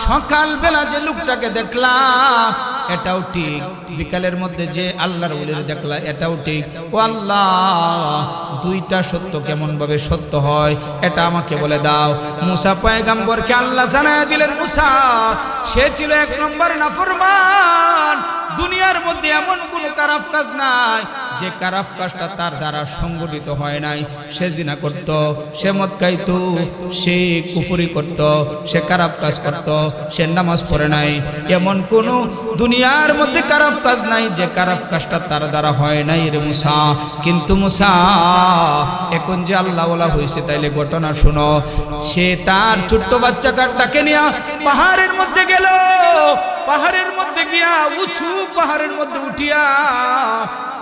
A: সকালবেলা যে লোকটাকে দেখলাম এটাও ঠিক, বিকালের মধ্যে যে আল্লাহর ওলির দেখলা এটাও ঠিক। ও আল্লাহ, দুইটা সত্য কেমন ভাবে সত্য হয় এটা আমাকে বলে দাও। মুসা পয়গম্বরকে আল্লাহ জানায়া দিলেন, মুসা সে ছিল 1 নম্বর নাফরমান। দুনিয়ার মধ্যে এমন কোন খারাপ কাজ নাই যে খারাপ কাজটা তার দ্বারা সংগঠিত হয় নাই। সে জিনা করত, সে মদ খাইত, সে কুফরি করত, সে খারাপ কাজ করত, সে নামাজ পড়ে নাই। এমন কোন দুনিয়ার মধ্যে খারাপ কাজ নাই যে খারাপ কাজটা তার দ্বারা হয় নাই রে মুসা। কিন্তু মুসা এখন যে আল্লাহওয়ালা হয়েছে, তাইলে ঘটনা শুনো। সে তার ছোট্ট বাচ্চাটাকে নিয়ে পাহাড়ের মধ্যে গেল। পাহাড়ের মধ্যে গিয়া উঁচু পাহাড়ের মধ্যে উঠিয়া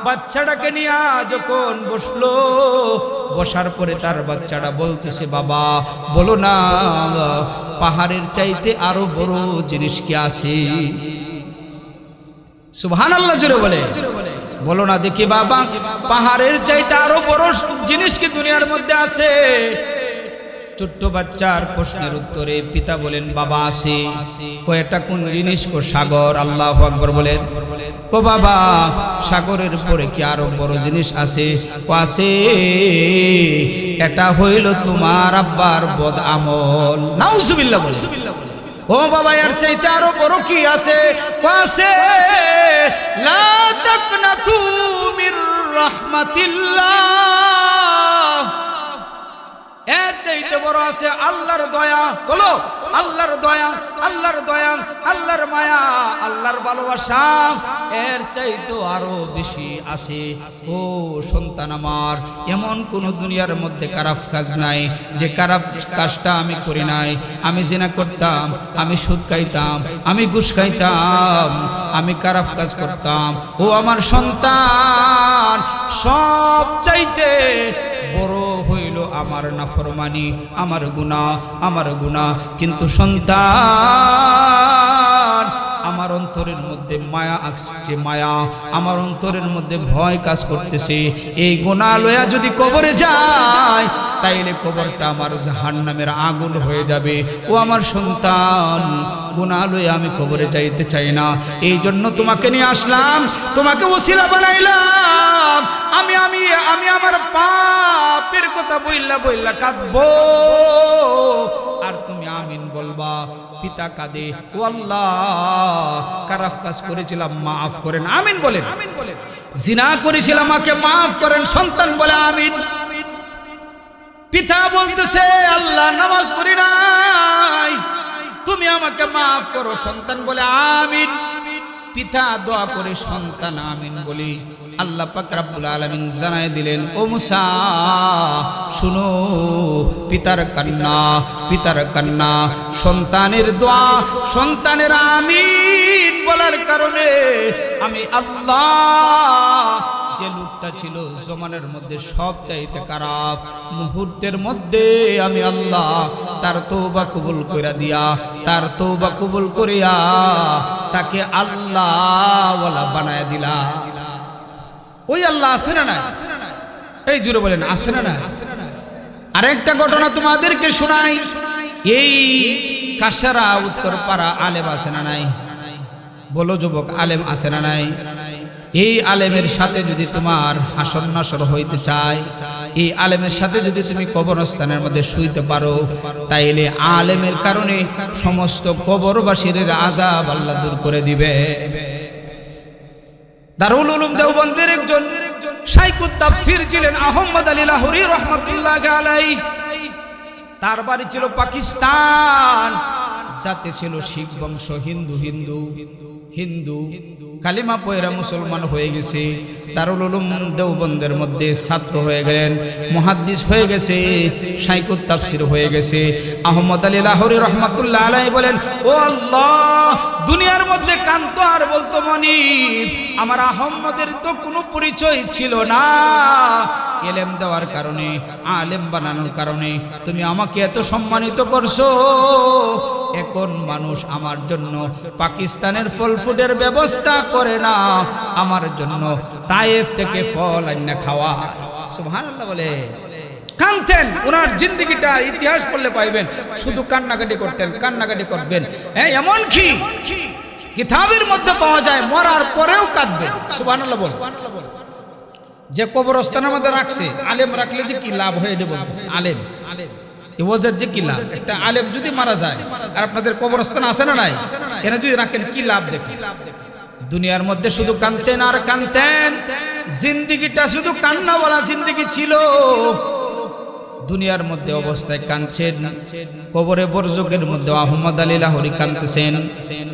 A: বাচ্চাটাকে নিয়ে যখন বসলো, বসার পরে তার বাচ্চাটা বলতেছে, বাবা বলো না পাহাড়ের চাইতে আরো বড় জিনিস কি আছে? সুবহানাল্লাহ জোরে বলে, বলো না দেখি বাবা পাহাড়ের চাইতে আরো বড় জিনিস কি দুনিয়ার মধ্যে আছে? ছোট্ট বাচ্চার প্রশ্নের উত্তরে পিতা বলেন, বাবা আছে। কয়টা কোন জিনিস? কো সাগর। আল্লাহু আকবার বলেন। কো বাবা সাগরের পরে কি আরো বড় জিনিস আছে? কো আছে, এটা হইল তোমার আব্বার বদ আমল। নাউজুবিল্লাহ বলেন। ও বাবা এর চাইতে আরো বড় কি আছে? কো আছে, লা তাকনাতু মির রাহমাতিল্লাহ। এর চাইতে বড় আছে আল্লাহর দয়া। বলো আল্লাহর দয়া, আল্লাহর দয়া, আল্লাহর মায়া, আল্লাহর ভালোবাসা এর চাইতে আরো বেশি আছে। ও সন্তান আমার, এমন কোন দুনিয়ার মধ্যে খারাপ কাজ নাই যে খারাপ কাজটা আমি করি নাই। আমি জিনা করতাম, আমি সুদ খাইতাম, আমি ঘুষ খাইতাম, আমি খারাপ কাজ করতাম। ও আমার সন্তান, সব চাইতে বড় হইল আমার নাফরমানি, আমার গুনাহ, আমার গুনাহ। কিন্তু সন্তান, আমার অন্তরের মধ্যে মায়া আসছে, মায়া আমার অন্তরের মধ্যে ভয় কাজ করতেছে। এই গুনাহ লয়া যদি কবরে যায়, তাইলে কবরটা আমার জাহান্নামের আগুন হয়ে যাবে। ও আমার সন্তান, গুনাহ লয়া আমি কবরে যাইতে চাই না। এই জন্য তোমাকে নিয়ে আসলাম, তোমাকে ওসিলা বানাইলাম। আমি আমি আমি আমার পাপের কথা বইলা বইলা কাঁদবো, আর তুমি আমিন বলবা। পিতা কাঁদে, ও আল্লাহ খারাপ কাজ করেছিলাম মাফ করেন। আমিন বলেন। জিনা করেছিলাম আমাকে মাফ করেন। সন্তান বলে আমিন। পিতা বলতেছে, আল্লাহ নামাজ পড়ি নাই, তুমি আমাকে মাফ করো। সন্তান বলে আমিন। পিতা দোয়া করে, সন্তান আমিন বলি। আল্লাহ পাক রব্বুল আলামিন জানায় দিলেন, ও মুসা শুনো, পিতার কান্না, পিতার কান্না, সন্তানের দোয়া, সন্তানের আমিন বলার কারণে আমি আল্লাহ যে লোকটা ছিল জমানের মধ্যে সব চাইতে খারাপ, মুহূর্তের মধ্যে আমি আল্লাহ তার তওবা কবুল কইরা দিয়া, তার তওবা কবুল করিয়া তাকে আল্লাহ ওয়ালা বানায়া দিলা। ওই আল্লাহ আছে না নাই? এই জুড়ে বলেন আছে না নাই? আরেকটা ঘটনা তোমাদেরকে শোনাই। এই কাশারা উত্তরপাড়া আলেম আছে না নাই? বলো যুবক, আলেম আছে না নাই? এই আলেমের সাথে যদি তোমার হাসর নাসর হইতে চায়, এই আলেমের সাথে যদি তুমি কবরস্থানের মধ্যে শুইতে পারো, তাইলে আলেমের কারণে সমস্ত কবরবাসীর আযাব আল্লাহ দূর করে দিবে। দারুল উলুম দেওবন্দের একজন শাইখুত তাফসীর ছিলেন আহমদ আলী লাহোরী রাহমাতুল্লাহ আলাইহি। তার বাড়ি ছিল পাকিস্তান, যাতে ছিল শিখ বংশ, হিন্দু হিন্দু হিন্দু কালিমা পয়রা মুসলমান হয়ে গেছে। দারুল উলুম দেওবন্দের মধ্যে ছাত্র হয়ে গেলেন, মুহাদ্দিস হয়ে গেছে, শাইখুত তাফসীর হয়ে গেছে। আহমদ আলী লাহোরী রাহমাতুল্লাহ আলাইহি বলেন, ও আল্লাহ, দুনিয়ার মধ্যে কান্ত আর বলতো, মনিব আমার আহমদের তো কোনো পরিচয় ছিল না। ইলম দেওয়ার কারণে, আলেম বানানোর কারণে তুমি আমাকে এত সম্মানিত করছো। এখন মানুষ আমার জন্য পাকিস্তানের ফল ফুডের ব্যবস্থা করে না, আমার জন্য তায়েফ থেকে ফল আইনা খাওয়া। সুবহানাল্লাহ বলে কানতেন। ওনার জিন্দেগিটা ইতিহাস পড়লে পাইবেন, শুধু কান্নাকাটি করতেন, কান্নাকাটি করবেন। এমন কি কিতাবের মধ্যে পাওয়া যায় মরার পরেও কাঁদবে। সুবহানাল্লাহ বল। যে কবরস্থানের মধ্যে রাখছে, আলেম রাখলে যে কি লাভ হয় এটা বলতেছে। আলেম ওয়াজের যে কি লাভ, একটা আলেম যদি মারা যায় আর আপনাদের কবরস্থান আছে না নাই, এরা যদি রাখেন কি লাভ দেখে। দুনিয়ার মধ্যে শুধু কাঁদতেন আর কাঁদতেন, জিন্দিগিটা শুধু কান্না বলা জিন্দিগি ছিল। দুনিয়ার মধ্যে অবস্থায় কাঁদছেন, কবরে বরজকের মধ্যে আহমদ আলী লাহোরী কাঁদতেছেন।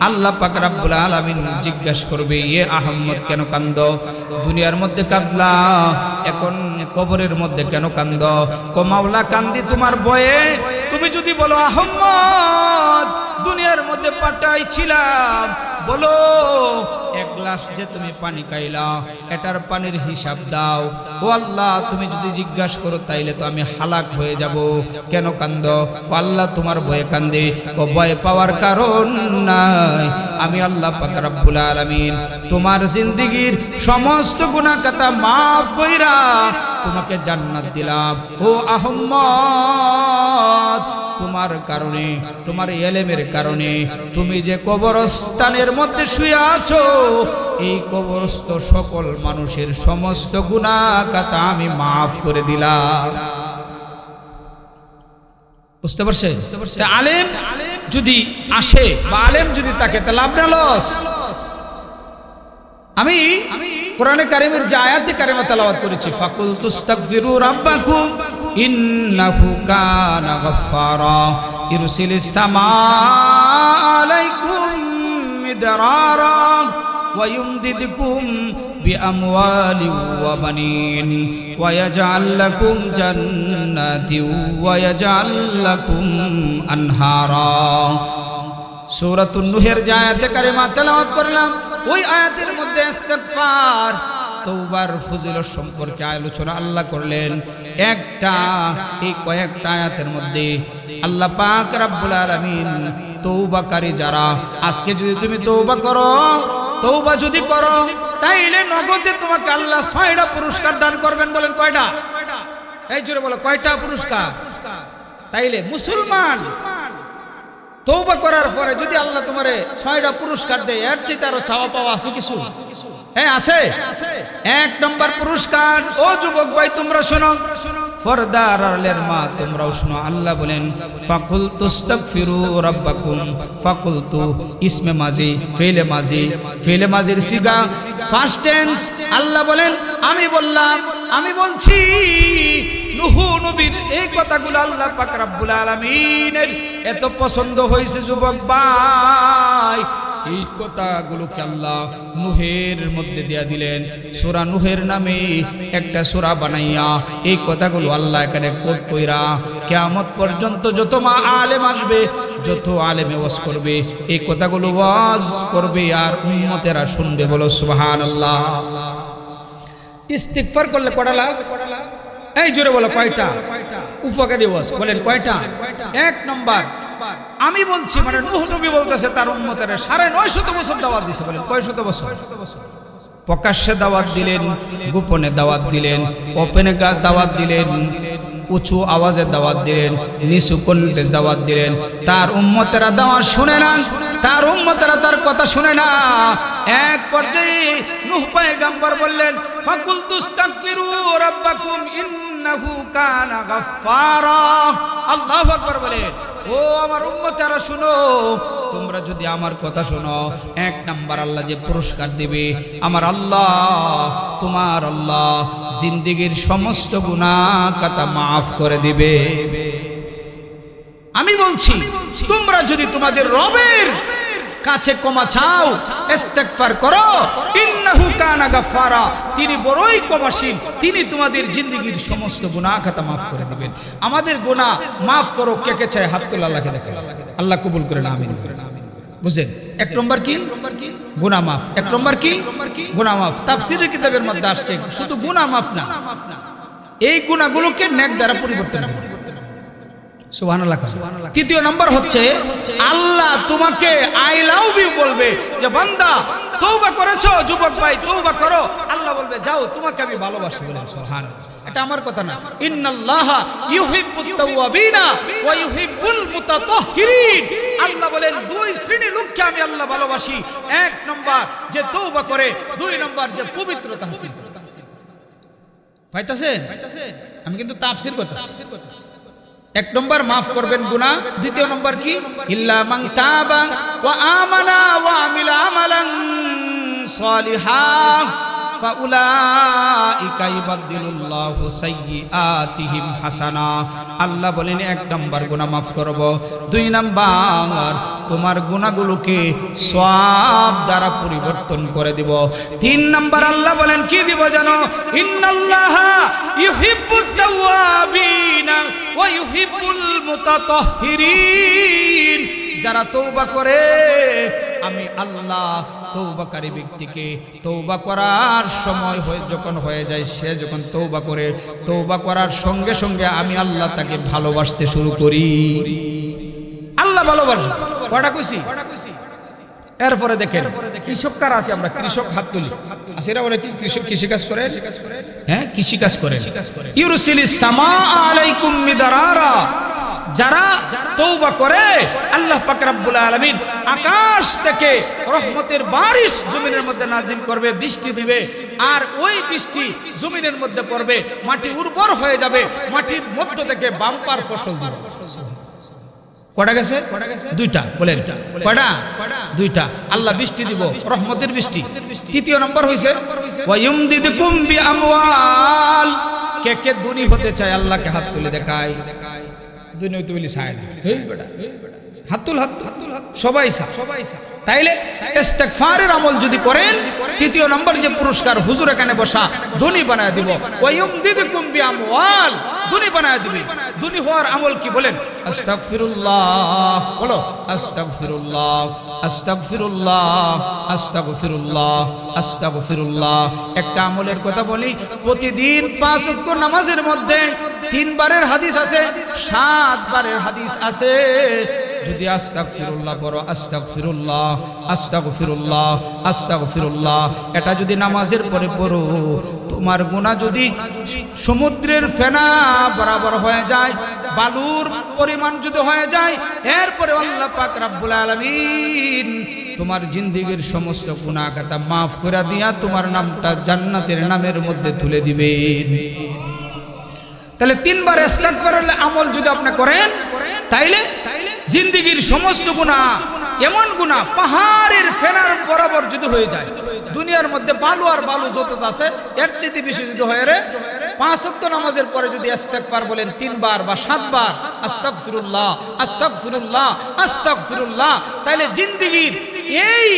A: আল্লাহ পাক রব্বুল আলামিন জিজ্ঞাসা করবে, এ আহমদ কেন কান্দ? দুনিয়ার মধ্যে কাঁদলা, এখন কবরের মধ্যে কেন কান্দ? মাওলা কান্দি তোমার ভয়ে। তুমি যদি বলো আহমদ দুনিয়ার মধ্যে পাঠাইছিলাম, বলো এক গ্লাস যে তুমি পানি খাইলা এটার পানির হিসাব দাও। ও আল্লাহ তুমি যদি জিজ্ঞাসা করো তাইলে তো আমি হালাক হয়ে যাব। কেন কান্দ? ও আল্লাহ তোমার ভয়ে কান্দে। ও ভয় পাওয়ার কারণ নাই, আমি আল্লাহ পাক রব্বুল আলামিন তোমার জিন্দেগীর সমস্ত গুনাহ খাতা মাফ কইরা তোমাকে জান্নাত দিলাম। ও আহমদ তোমার কারণে, তোমার ইলমের কারণে তুমি যে কবরস্থানের মধ্যে শুয়ে আছো, এই কবরস্থ সকল মানুষের সমস্ত গুনাহ খাতা আমি মাফ করে দিলাম। বুঝতে পারছেন? আলেম যদি আসে বা আলেম যদি তাকে, তাহলে আপনার লস। আমি কোরআনে কারিমের যে আয়াতে কারিমা তেলাওয়াত করেছি, ফাকুল তুস্তাগফিরু রাব্বাকুম ইন্নাহু কানা গাফফারা ইরসিলিস সামাআ আলাইকুম মিদরারা ওয়া ইউমদিদকুম বিআমওয়ালিন ওয়া বানিন ওয়া ইয়াজআল লাকুম জান্নাতিন ওয়া ইয়াজআল লাকুম আনহারা। সূরাতুন নূহের যে আয়াতে কারিমা তেলাওয়াত করলাম, ওই আয়াতের মধ্যে ইস্তিগফার তওবার ফজিলত সম্পর্কে আলোচনা আল্লাহ করলেন। এই কয়েকটা আয়াতের মধ্যে আল্লাহ পাক রব্বুল আলামিন তওবাকারী যারা, আজকে যদি তুমি তওবা করো, তওবা যদি করো, তাইলে নগদে তোমাকে আল্লাহ 6টা পুরস্কার দান করবেন। বলেন কয়টা? এই জোরে বলো কয়টা পুরস্কার? তাইলে মুসলমান তওবা করার পরে যদি আল্লাহ তোমারে 6টা পুরস্কার দেয়, এর চেয়ে আরো চাওয়া পাওয়া আছে কিছু? হ্যাঁ আছে। 1 নম্বর পুরস্কার, ও যুবক ভাই তোমরা শোনো, পর্দার আড়ালের মা তোমরাও শোনো। আল্লাহ বলেন ফাকুল তুস্তাগফিরু রাব্বাকুম। ফাকুল তু ইসমে মাজি, ফেলে মাজি, ফেলে মাজির সিগা ফার্স্ট টেন্স। আল্লাহ বলেন আমি বললাম, আমি বলছি। নূহ নবীর এই কথাগুলো আল্লাহ পাক রব্বুল আলামিনের এত পছন্দ হয়েছে যুবক ভাই, এই কথাগুলোকে আল্লাহ নূহের মধ্যে দিয়া দিলেন। সূরা নূহের নামে একটা সূরা বানাইয়া এই কথাগুলো আল্লাহ এখানে কোট কইরা কিয়ামত পর্যন্ত যত আলেম আসবে, যত আলেমে ওয়াজ করবে, এই কথাগুলো ওয়াজ করবে আর উম্মতেরা শুনবে। বলো সুবহানাল্লাহ। ইস্তিগফার করলে কয়টা লাভ? এই জোরে বলো কয়টা? উপকারী ওয়াজ বলেন কয়টা? 1 নম্বর আমি বলছি, মানে নূহ নবী বলতেছে তার উম্মতেরা 950 বছর দাওয়াত দিয়েছে। বলেন কয় শত বছর? প্রকাশ্যে দাওয়াত দিলেন, গোপনে দাওয়াত দিলেন, ওপেনে দাওয়াত দিলেন, উঁচু আওয়াজে দাওয়াত দিলেন, নিচু কণ্ঠে দাওয়াত দিলেন। তার উম্মতেরা দাওয়াত শুনে না, তার উম্মতেরা তার কথা শুনে না। এক পর্যায়ে নূহ পয়গম্বর বললেন ফাকুল তুস্তাগফিরু রাব্বাকুম ইন্নাহু কানা গাফফারা। আল্লাহু আকবার বলেন। ও আমার উম্মতেরা শুনো, তোমরা যদি আমার কথা শোনো, 1 নাম্বার আল্লাহ যে পুরস্কার দিবে, আমার আল্লাহ, তোমার আল্লাহ জিন্দেগীর সমস্ত গুনাহ খাতা মাফ করে দিবে। আমি বলছি তোমরা যদি তোমাদের রবের কাছে ক্ষমা চাও, ইস্তিগফার করো, ইন্নাহু কানা গাফফারা, তিনি বড়ই ক্ষমাশীল, তিনি তোমাদের জিন্দেগীর সমস্ত গুনাহ খাতা মাফ করে দিবেন। আমাদের গুনাহ মাফ করো কে কে চায়? হাত তোলা আল্লাহকে দেখে, আল্লাহ কবুল করেন, আমিন। বুঝেন? 1 নম্বর কি? গুনাহ মাফ। 1 নম্বর কি? গুনাহ মাফ। তাফসীরের কিতাবের মধ্যে আসছে শুধু গুনাহ মাফ না, এই গুনাহগুলোকে নেক দ্বারা পরিবর্তন করে। সুবহানাল্লাহ। 3য় নম্বর হচ্ছে আল্লাহ তোমাকে আই লাভ ইউ বলবে, যে বান্দা তওবা করেছো, যুবক ভাই তওবা করো, আল্লাহ বলবে যাও তোমাকে আমি ভালোবাসি। বলেন সুবহানাল্লাহ। এটা আমার কথা না। ইন্নাল্লাহা ইউহিব্বুত তাওয়াবিনা ওয়া ইউহিব্বুল মুতাতাহহিরিন। আল্লাহ বলেন 2 শ্রেণীর লোক গুণকে আমি আল্লাহ ভালোবাসি। 1 নম্বর যে তওবা করে, 2 নম্বর যে পবিত্রতা হাসিল করে। পাইতাছেন? আমি কিন্তু তাফসীর করতেছি। 1 নম্বর মাফ করবেন গুনাহ, 2 নম্বর কি? ইল্লা মান তাবা ওয়া আমানা ওয়া আমিলা আমালান সালিহান ফাউলাইকা ইউবাদদিলুল্লাহু সাইয়্যাতিহিম হাসানাত। আল্লাহ বলেন 1 নম্বর গুনাহ মাফ করব, 2 নম্বর তোমার গুনাহগুলোকে সওয়াব দ্বারা পরিবর্তন করে দিব, 3 নম্বর আল্লাহ বলেন কি দিব জানো? ইন্নাল্লাহা ইউহিব্বুত তাওয়াবিনা ওয়া ইউহিব্বুল মুতাতাহহিরিন। যারা তওবা করে আমি আল্লাহ তওবাকারী ব্যক্তিকে তওবা করার সময় যখন হয়ে যায়, সে যখন তওবা করে, তওবা করার সঙ্গে সঙ্গে আমি আল্লাহ তাকে ভালোবাসতে শুরু করি। আল্লাহ ভালোবাসে কয়টা কইছি? এরপরে দেখেন কৃষক কারা আছে? আমরা কৃষক হাত তুলি। আছে এরা বলে কি কৃষক কৃষিকাজ করে? হ্যাঁ, কৃষিকাজ করে। ইউরসিলিস সামা আলাইকুম মিদরারা। যারা তওবা করে আল্লাহ পাক রব্বুল আলামিন আকাশ থেকে রহমতের বারিশ জমিনের মধ্যে নাজিল করবে, বৃষ্টি দিবে, আর ওই বৃষ্টি জমিনের মধ্যে পড়বে, মাটি উর্বর হয়ে যাবে, মাটির মধ্য থেকে বাম্পার ফসল দিবে। কয়টা গেছে? 2টা। বলেন কয়টা? 2টা। আল্লাহ বৃষ্টি দিব, রহমতের বৃষ্টি। 3 নম্বর হইছে ওয়া ইউমদিদকুম বিআমওয়াল। কে ধনী হতে চায় আল্লাহকে হাত তুলে দেখায়। দুনিয়া তো বলি চায় না, এই বেটা হাত তুল, হাত তুল, সবাই তাইলে ইস্তেগফারের আমল যদি করেন, 3 নম্বর যে পুরস্কার হুজুর এখানে বসা, ধনী বানায় দিব। ওয়া ইউমদিদকুম বিআমওয়াল, ধনী বানায় দিবে। ধনী হওয়ার আমল কি বলেন? আস্তাগফিরুল্লাহ। বলো আস্তাগফিরুল্লাহ, আস্তাগফিরুল্লাহ, আস্তাগফিরুল্লাহ, আস্তাগফিরুল্লাহ। একটা আমলের কথা বলি, প্রতিদিন 5 ওয়াক্ত নামাজের মধ্যে 3 বারের হাদিস আছে, 7 বারের হাদিস আছে। যদি আস্তাগফিরুল্লাহ পড়ো, আস্তাগফিরুল্লাহ, আস্তাগফিরুল্লাহ, আস্তাগফিরুল্লাহ, এটা যদি নামাজের পরে পড়ো, তোমার গুনাহ যদি সমুদ্রের ফেনা বরাবর হয়ে যায়, বালুর পরিমাণ যদি হয়ে যায়, এরপরে আল্লাহ পাক রব্বুল আলামিন তোমার জিন্দেগীর সমস্ত গুনাহ খাতা মাফ করে দিয়া তোমার নামটা জান্নাতের নামের মধ্যে তুলে দিবেন। তাহলে 3 বার ইস্তেগফারের আমল যদি আপনি করেন, তাইলে জিন্দেগীর সমস্ত গুনাহ, এমন গুনাহ পাহাড়ের ফেনার বরাবর যদি হয়ে যায়, দুনিয়ার মধ্যে বালু আর বালু যত আছে এর চেয়ে বেশি যদি হয় রে, 5 ওয়াক্ত নামাজের পরে যদি ইস্তেগফার বলেন 3 বার বা 7 বার, আস্তাগফিরুল্লাহ, আস্তাগফিরুল্লাহ, আস্তাগফিরুল্লাহ, তাইলে জিন্দেগীর এই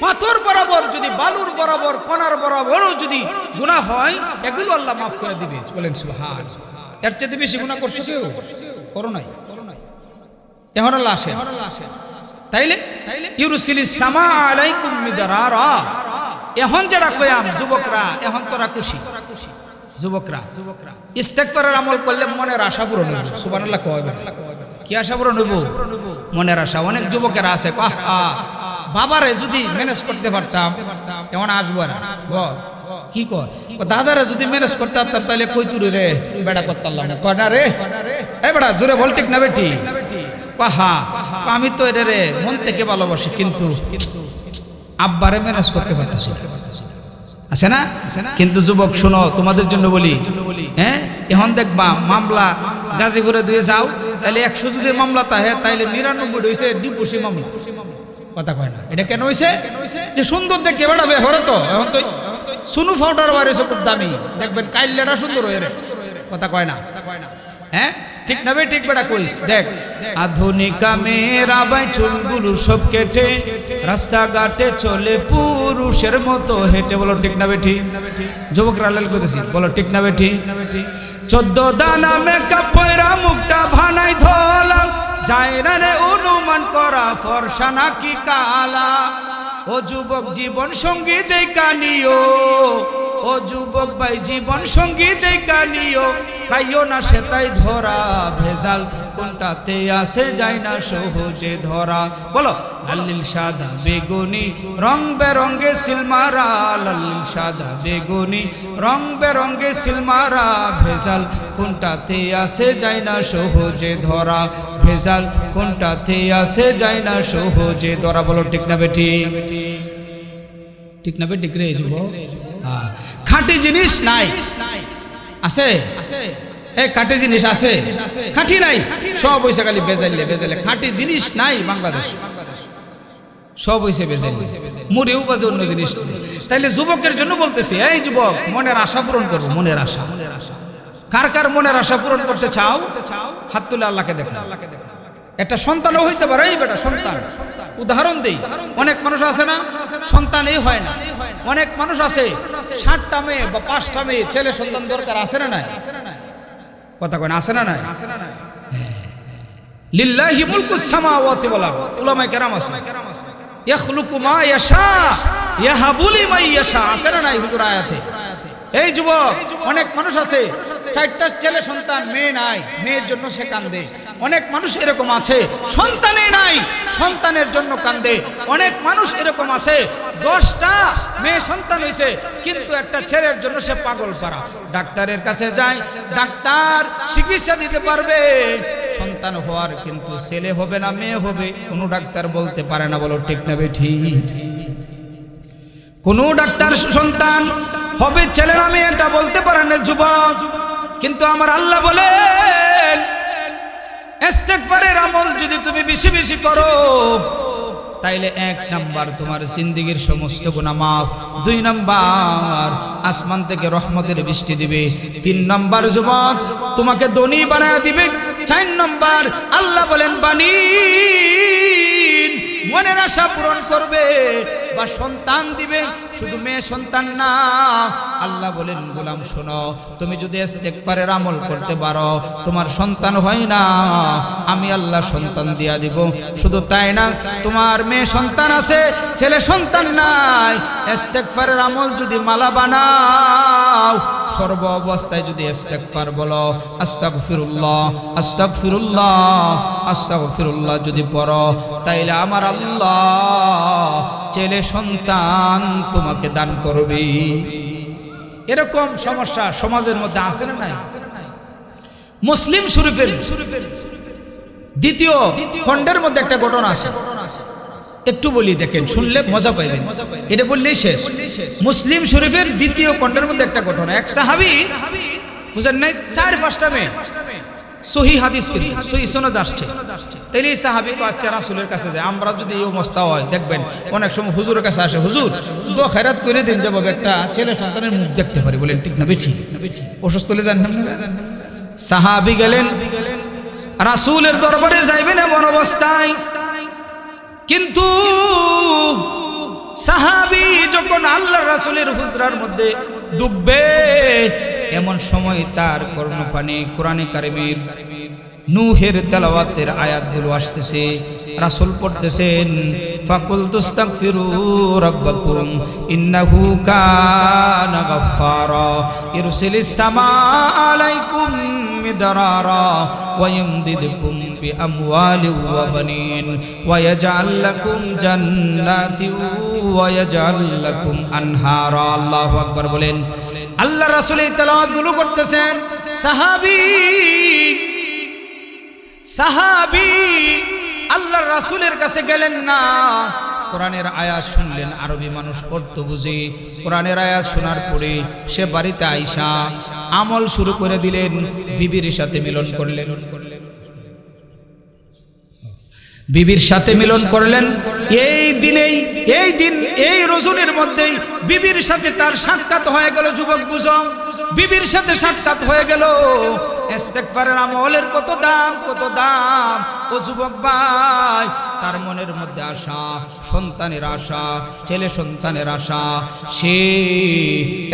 A: পাথর বরাবর যদি, বালুর বরাবর, কণার বরাবরও যদি গুনাহ হয়, এগুলো আল্লাহ মাফ করে দিবে। বলেন সুবহানাল্লাহ। এর চেয়ে বেশি গুনাহ করছো কেউ? করো নাই। এখন আল্লাহ আসে, তাইলে ইউরসিলিস সামা আলাইকুম মিদরারা। এখন যারা কয়াম যুবকরা, এখন তোরা খুশি যুবকরা, ইস্তেগফারের আমল করলে মনের আশা পূরণ হইব। সুবহানাল্লাহ কয় না? কি আশা পূরণ হইব? মনের আশা। অনেক যুবকেরা আছে, বাবারে যদি ম্যানেজ করতে পারতাম এমন আসবো না। বল কি কর, দাদারে যদি ম্যানেজ করতে পারতাম তাহলে কই তুই রে বেড়া করতাম না। কয় না রে, এই বেড়া জোরে বল, ঠিক না বেটি? হা, আমি তো এটা রে মন থেকে ভালোবাসি, কিন্তু আব্বারে ম্যানেজ করতে পারতেছি না। আছে না? কিন্তু যুবক শোনো, তোমাদের জন্য বলি, হ্যাঁ, এখন দেখবা মামলা গাজীপুরে দিয়ে যাও, তাহলে 100 যদি মামলা তাহে, তাইলে 99 হয়েছে ডিপোসি মামলা। কথা কয় না? এটা কেন হয়েছে? যে সুন্দর দেখে বেড়া বেহরে, তো এখন তো সুনু পাউডার বাড়িয়েছে খুব দামি, দেখবেন কাইল্লাটা সুন্দর হয়ে রে। কথা কয় না? হ্যাঁ, ঠিক না বে? ঠিক বেটা কইস। দেখ, আধুনিকা মেয়েরা ভাই চুলগুলো সব কেটে রাস্তাঘাটে চলে পুরুষের মতো হেঁটে। বলো ঠিক না বেঠি? যুবকরা লাল কইতেছি, বলো ঠিক না বেঠি? 14 দানা মেকআপ পয়রা মুখটা ভানাই ধলা, যায় না রে অনুমান করা ফর্সা নাকি কালা। ও যুবক জীবন সঙ্গী দেখা নিও, ও যুবক ভাই জীবন সঙ্গী দেখা নিও, খাইও না সেটাই ধরা ভেজাল কোনটাতে আছে যায় না সহজে ধরা। বলো লাল সাদা বেগুনি রং বেরঙ্গে সিলমারা, লাল সাদা বেগুনি রং বেরঙ্গে সিলমারা, ভেজাল কোনটাতে আছে যায় না সহজে ধরা, ভেজাল কোনটাতে আছে যায় না সহজে ধরা। বলো ঠিক না বেটি? ঠিক না বেটি? রে যুবক, খাঁটি জিনিস নাই আছে? এই খাঁটি জিনিস আছে? খাঁটি নাই, সব হইছে খালি বেজাইলে বেজাইলে। খাঁটি জিনিস নাই বাংলাদেশ, সব হইছে বেজাইলে, মুড়েও বাজে অন্য জিনিস। তাইলে যুবকের জন্য বলতেছি, এই যুবক, মনের আশা পূরণ করবো। মনের আশা, কার কার মনের আশা পূরণ করতে চাও? হাত তুলে আল্লাহকে দেখো। একটা সন্তানও হইতে পারে। এই বেটা সন্তান, উদাহরণ দেই, অনেক মানুষ আছে না সন্তানই হয় না। অনেক মানুষ আছে 7টা মেয়ে বা 5টা মেয়ে, ছেলে সন্তান দরকার আছে না নাই? কথা কয় না, আছে না নাই? লিল্লাহি মুলকুস সামাওয়াতি ওয়াল আরদ। উলামায়ে কেরাম আছে, ইয়াখলুকু মা ইয়াশা ইয়াহাবু লিমান ইয়াশা, আছে না নাই হুজুর আয়াতে? এই যুবক, অনেক মানুষ আছে 4টা ছেলে সন্তান, মেয়ে নাই, মেয়ের জন্য সে কান্দে। অনেক মানুষ এরকম আছে সন্তানই নাই, সন্তানের জন্য কান্দে। অনেক মানুষ এরকম আছে 10টা মেয়ে সন্তান হইছে, কিন্তু একটা ছেলের জন্য সে পাগল পারা। ডাক্তারের কাছে যায়, ডাক্তার চিকিৎসা দিতে পারবে, সন্তান হওয়ার কিন্তু ছেলে হবে না মেয়ে হবে কোনো ডাক্তার বলতে পারে না। বলো ঠিক না বেঠি? কোন ডাক্তার সন্তান হবে ছেলে না মেয়ে এটা বলতে পারে না যুবক। কিন্তু আমার আল্লাহ বলেন, ইস্তেগফারের আমল যদি তুমি বেশি বেশি করো, তাইলে 1 নাম্বার তোমার জিন্দেগীর সমস্ত গুনাহ মাফ, 2 নাম্বার আসমান থেকে রহমতের বৃষ্টি দিবে, 3 নাম্বার যুবক তোমাকে ধনী বানায় দিবে, 4 নাম্বার আল্লাহ বলেন বানি মনের আশা পূরণ করবে বা সন্তান দিবে। শুধু মেয়ে সন্তান না, আল্লাহ বলেন গোলাম শোনো, তুমি যদি ইস্তেগফারের আমল করতে পারো, তোমার সন্তান হয় না, আমি আল্লাহ সন্তান দিয়া দিব। শুধু তাই না, তোমার মেয়ে সন্তান আছে, ছেলে সন্তান নাই, ইস্তেগফারের আমল যদি মালা বানাও, সর্ব অবস্থায় যদি ইস্তেগফার বলো, আস্তাগফিরুল্লাহ আস্তাগফিরুল্লাহ আস্তাগফিরুল্লাহ যদি পড়ো, তাইলে আমার আল্লাহ ছেলে সন্তান তোমাকে দান করবে। এরকম সমস্যা সমাজের মধ্যে আছে না নাই? মুসলিম শরীফের 2য় খণ্ডের মধ্যে একটা ঘটনা আছে, একটু বলি, দেখেন, শুনলে মজা পাইবেন। এটা বললেই শেষ। মুসলিম শরীফের 2য় খণ্ডের মধ্যে একটা ঘটনা, এক সাহাবী, বুঝেন নাই, 4-5টা মেয়ে, সহি হাদিস কিন্তু সহি সনদ আসছে। তাইলে এই সাহাবী তো আচ্ছা রাসূলের কাছে যায়। আমরা যদি এই অবস্থা হয়, দেখবেন অনেক সময় হুজুরের কাছে আসে, হুজুর দোয়া খেরাত করে দিন, যাব একটা ছেলে সন্তানের মুখ দেখতে পারি। বলেন ঠিক না বেঠি? অসুস্থ হলে জানেন না? সাহাবী গেলেন রাসূলের দরবারে, যাইবেন এমন অবস্থায়, কিন্তু সাহাবী যখন আল্লাহর রাসূলের হুজরার মধ্যে ঢুকবে, এমন সময় তার কর্ণপানে কোরআনে কারিমের নূহের তেলাওয়াতের আয়াতগুলো আসতেছে, রাসূল পড়তেছেন, ফাকুলতু আস্তাগফিরু রাব্বাকুম ইন্নাহু কানা গাফফারা ইরসিলিস সামাআ আলাইকুম মিদরারা ওয়া ইয়ামদিদকুম বিআমওয়ালিন ওয়া বানিন ওয়া ইয়াজআল লাকুম জান্নাতিন ওয়া ইয়াজআল লাকুম আনহারা। আল্লাহু আকবার বলেন। আল্লাহ রাসূল এই তেলাওয়াতগুলো করতেছেন, সাহাবী আল্লাহর রাসূলের কাছে গেলেন না, কোরআনের আয়াত শুনলেন। আরবি মানুষ অর্থ বুঝে, কোরআনের আয়াত শোনার পরে সে বাড়িতে আইসা আমল শুরু করে দিলেন, বিবির সাথে মিলন করলেন। বিবির সাথে মিলন করলেন। এই রজনীর মধ্যেই বিবির সাথে তার সাক্ষাৎ হয়ে গেল। যুবক বুঝো, বিবির সাথে সাক্ষাৎ হয়ে গেল। ইস্তেগফারের আমলের কত দাম, কত দাম! ও যুবক ভাই, তার মনের মধ্যে আশা, সন্তানের আশা, ছেলে সন্তানের আশা। সে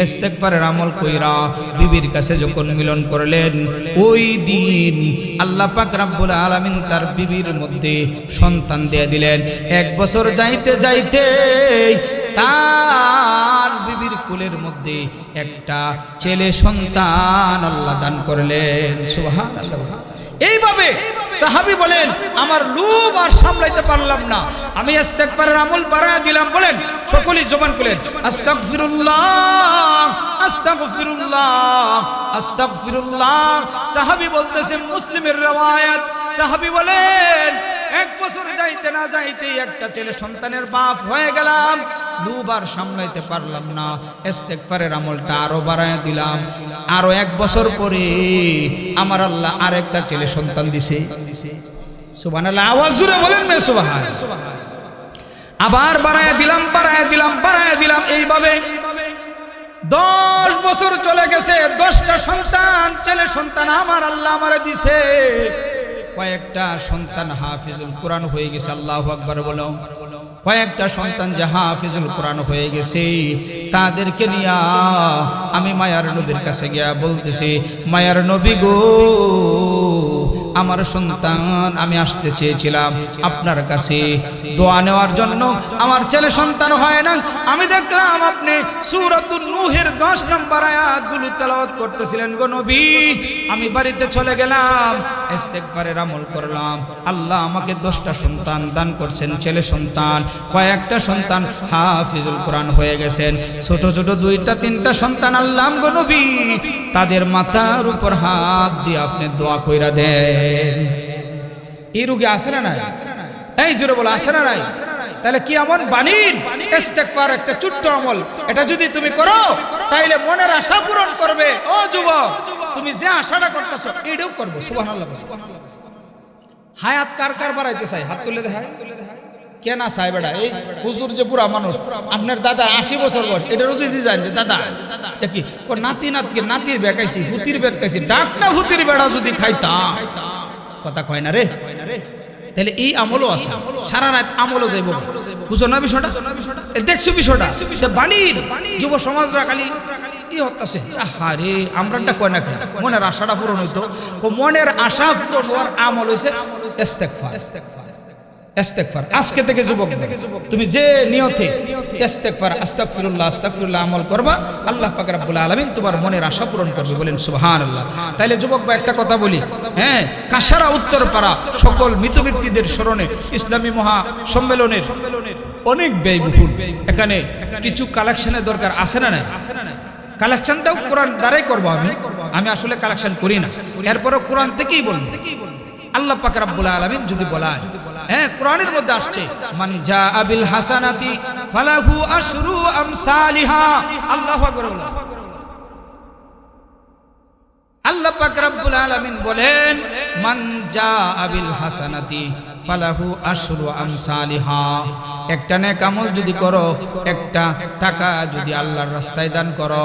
A: ইস্তেগফারের আমল কইরা বিবির কাছে যখন মিলন করলেন, ওই দিন আল্লাহ পাক রব্বুল আলামিন তার বিবির মধ্যে সন্তান দিয়ে দিলেন। 1 বছর যাইতে যাইতে তার বিবির কোলের মধ্যে একটা ছেলে সন্তান আল্লাহ দান করলেন। সুবহানাল্লাহ। এইভাবে সাহাবী বলেন আমার লোভ আর সামলাইতে পারলাম না, আমি ইস্তেগফারের আমল বাড়ায় দিলাম। বলেন সকলেই জবান খুলেন, আস্তাগফিরুল্লাহ আস্তাগফিরুল্লাহ আস্তাগফিরুল্লাহ। সাহাবী বলতেছে, মুসলিমের রওয়ায়াত, সাহাবী বলেন এক বছর যাইতে না যাইতেই একটা ছেলে সন্তানের বাপ হয়ে গেলাম, লোভ আর সামলাইতে পারলাম না, ইস্তেগফারের আমলটা আরো বাড়ায় দিলাম। আরো এক বছর পরে আমার আল্লাহ আরেকটা ছেলে সন্তান দিছে। সুবহানাল্লাহ, আওয়াজ জোরে বলেন না সুবহান। আবার বাড়ায় দিলাম বাড়ায় দিলাম বাড়ায় দিলাম, এইভাবে 10 বছর চলে গেছে। 10টা সন্তান, ছেলে সন্তান আমার আল্লাহ আমারে দিছে। কয়েকটা সন্তান হাফিজুল কোরআন হয়ে গেছে, আল্লাহু আকবার বলো। কয়েকটা সন্তান যে হাফিজুল কোরআন হয়ে গেছে, তাদেরকে নিয়া আমি মায়ার নবীর কাছে গিয়া বলতেছি, মায়ার নবী গো, আমার সন্তান, আমি আসতে চেয়েছিলাম আপনার কাছে দোয়া নেওয়ার জন্য, আমার ছেলে সন্তান হয় না। আমি দেখলাম আপনি সূরাতুন নূহের 10 নম্বর আয়াতগুলো তেলাওয়াত করতেছিলেন গো নবী। আমি বাড়িতে চলে গেলাম, ইস্তেগফারের আমল করলাম, আল্লাহ আমাকে 10টা সন্তান দান করছেন, ছেলে সন্তান। কয়েকটা সন্তান হাফিজুল কোরআন হয়ে গেছেন, ছোট ছোট 2টা 3টা সন্তান আল্লাহ গো নবী, তাদের মাথার উপর হাত দিয়ে আপনি দোয়া কইরা দেন। এই রোগী আছে না নাই? এই জোরে বলো, আছে না নাই? তাহলে কি আমল বানিন? ইস্তেগফার একটা ছোট্ট আমল, এটা যদি তুমি করো তাইলে মনের আশা পূরণ করবে। ও যুবক, তুমি যে আশাটা করতেছো এটাও করবে। সুবহানাল্লাহ, সুবহানাল্লাহ। হায়াত কার কার বাড়াইতে চাই? হাত তুলে দেখায় কেনা চাই বেটা? এই হুজুর যে পুরা মানুষ, আপনার দাদা 80 বছর বয়স, এটারও যদি জান যে দাদা কি নাতি নাতকে নাতির বেকাইছি, হুতির বেকাইছি, ডাক না হুতির বেড়া যদি খাইতা, কথা কয় না রে। তাহলে এই আমলও আছে, সারা রাত আমলও যাইব। বুঝো না বিষয়টা? দেখছো বিষয়টা? বাণীর যুব সমাজরা খালি কি হচ্ছে, আরে আমরাটা কয় না, মনের আশাটা পূরণ হইতো। মনের আশা পূরণ হওয়ার আমল হইছে ইস্তেগফার। ইস্তেগফার আজকে থেকে যুবক, তুমি যে নিয়তে ইস্তেগফার আস্তাগফিরুল্লাহ আস্তাগফিরুল্লাহ আমল করবা, আল্লাহ পাক রব্বুল আলামিন তোমার মনের আশা পূরণ করবে। বলেন সুবহানাল্লাহ। তাইলে যুবক ভাই একটা কথা বলি, হ্যাঁ, কাশারা উত্তরপাড়া সকল মৃত ব্যক্তিদের স্মরণে ইসলামী মহা সম্মেলনের অনেক ব্যয়বহুল, এখানে কিছু কালেকশনের দরকার আছে না নাই? কালেকশনটাও কোরআন দ্বারাই করবো। আমি আসলে কালেকশন করি না, এরপরও কোরআন থেকেই বলবো। আল্লাহ পাক রব্বুল আলামিন যদি বলায়, হ্যাঁ, কোরআনের মধ্যে আসছে, মান জাআ বিল হাসানাতি ফালাহু আশরু আমসালিহা। আল্লাহু আকবার। আল্লাহ পাক রব্বুল আলামিন বলেন, মান জাআ বিল হাসানাতি ফালাহু আশরু আমসালিহা। একটা নেক আমল যদি করো, একটা টাকা যদি আল্লাহর রাস্তায় দান করো,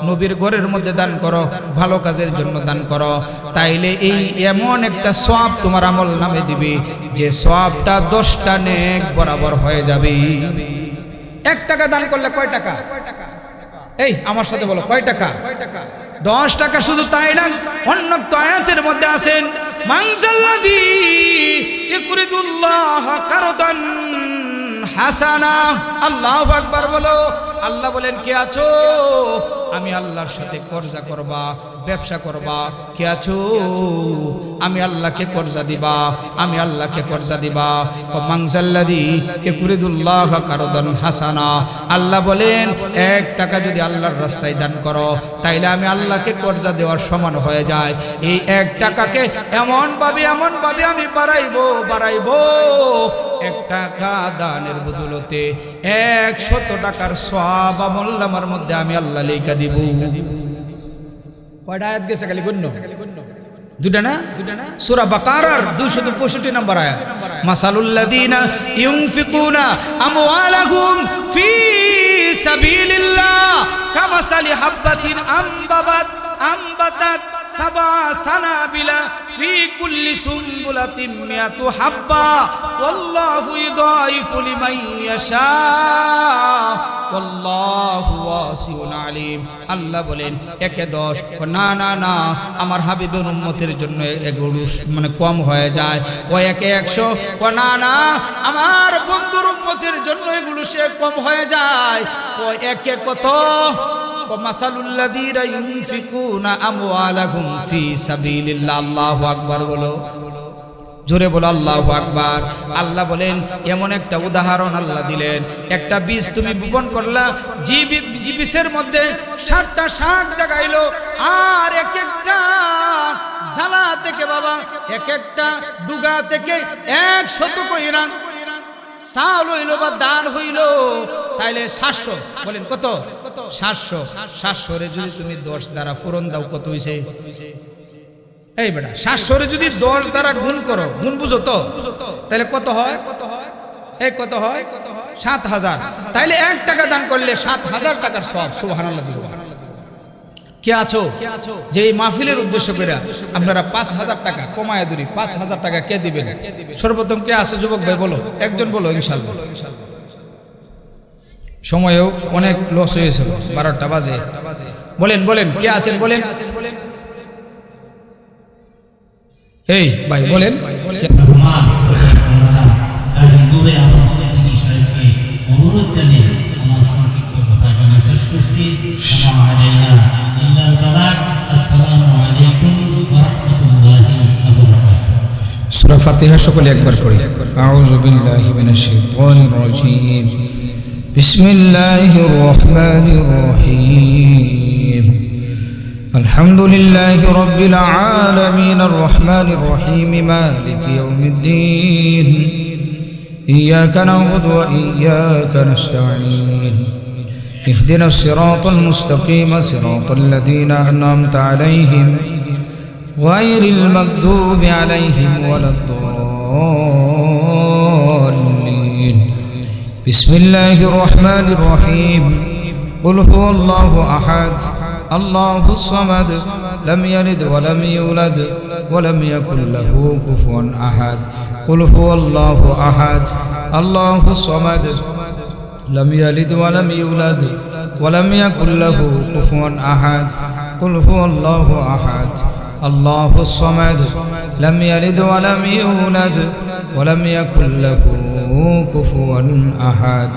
A: নবীর ঘরের মধ্যে দান করো, ভালো কাজের জন্য দান করো, তাইলে এই এমন একটা সওয়াব তোমার আমল নামে দিবে যে সওয়াবটা 10টা নেক বরাবর হয়ে যাবে। 1 টাকা দান করলে কয় টাকা? এই আমার সাথে বলো, কয় টাকা? 10 টাকা। শুধু তাই না, অন্য আয়াতের মধ্যে আছেন, মানজাল্লাযী ইকরিদুল্লাহ কারদান হাসানা। আল্লাহু আকবার বলো। আল্লাহ বলেন, কে আছো? আমি আল্লাহর সাথে কর্জা করবা, ব্যবসা করবা, কে আছো? আমি আল্লাহকে কর্জা দিবা, আমি আল্লাহকে কর্জা দিবা। মানজাল্লাযী ইকরিদুল্লাহ কারদান হাসানা। আল্লাহ বলেন, 1 টাকা যদি আল্লাহর রাস্তায় দান করো, তাইলে আমি আল্লাহকে কর্জা দেওয়ার সমান হয়ে যায়। এই 1 টাকাকে এমন ভাবে আমি বাড়াইবো 1 টাকা দানের বদলতে 100 টাকার সওয়াব আমলনামার মধ্যে আমি আল্লাহ লেখা দিব। কয়টা আয়াত গেছে খালি গণ্য? 2টা না? সূরা বাকারার 265 নম্বর আয়াত। মাসালুল লাযিনা ইউনফিকুনা আমওয়ালাহুম ফি সাবিলিল্লাহ কামাসালি হাববাতিন আমবাতাত সাবা সানাবিলা ফি কুল্লি সুমবুলাতিন মিয়াতু হাব্বা ওয়াল্লাহু ইউদাইফু লিমান ইয়াশা ওয়াল্লাহু ওয়াসিউন আলিম। আল্লাহ বলেন 1-10, না না না, আমার হাবিবের উম্মতের জন্য এগুলো মানে কম হয়ে যায়। ও 1-100, না না, আমার বন্ধুর উম্মতের জন্য এগুলো সে কম হয়ে যায়। ও 1 কত? মাসালুল লাযীনা ইউনফিকুনা আমওয়ালাহুম ফি সাবিলিল্লাহ। আল্লাহু আকবার বলো। জোরে বলো আল্লাহু আকবার। আল্লাহ বলেন এমন একটা উদাহরণ আল্লাহ দিলেন, একটা বীজ তুমি বপন করলা, যে বীজের মধ্যে 60টা শাক জাগাইলো, আর এক একটা জালা থেকে বাবা, এক একটা ডুগা থেকে 100 কইরা চাল হইল বা দান হইল, তাইলে 700, বলেন কত? 700। 700 রে যদি তুমি 10 দ্বারা পূরণ দাও, কত হইছে? এই বেটা 700 রে যদি 10 দ্বারা গুণ করো, গুণ বুঝো তো, তাহলে কত হয়? এই কত হয়? 7000। তাইলে 1 টাকা দান করলে 7000 টাকার সওয়াব। সুবহানাল্লাহ। কে আছো যে এই মাহফিলের উদ্দেশ্য করে আপনারা 5000 টাকা কমায় ধরি, 5000 টাকা কে দিবেন? সর্বপ্রথম কে আছে যুবক ভাই বলো, একজন বলো। ইনশাআল্লাহ। সময়ও অনেক লস হয়েছিল, 12টা বাজে। বলেন কে আছেন? বলেন এই ভাই বলেন। অনুরোধ জানিয়ে আমার সংক্ষিপ্ত কথা শেষ করছি। আসসালামু আলাইকুম ওয়া রাহমাতুল্লাহি ওয়া বারাকাতুহু। সূরা ফাতিহা সকলে একবার পড়ি। আউযু বিল্লাহি মিনাশ শাইতানির রাজীম। বিসমিল্লাহির রহমানির রহিম। আলহামদুলিল্লাহি রাব্বিল আলামিন আর রহমানির রহিম মালিকি ইয়াউমিদ্দিন। إياك نعبد وإياك نستعين اهدنا الصراط المستقيم صراط الذين أنعمت عليهم غير المغضوب عليهم ولا الضالين بسم الله الرحمن الرحيم قل هو الله أحد الله الصمد لم يلد ولم يولد ولم يكن له كفوا أحد قل هو الله أحد الله الصمد لم يلد ولم يولد ولم يكن له كفوا أحد قل هو الله أحد الله الصمد لم يلد ولم يولد ولم يكن له كفوا أحد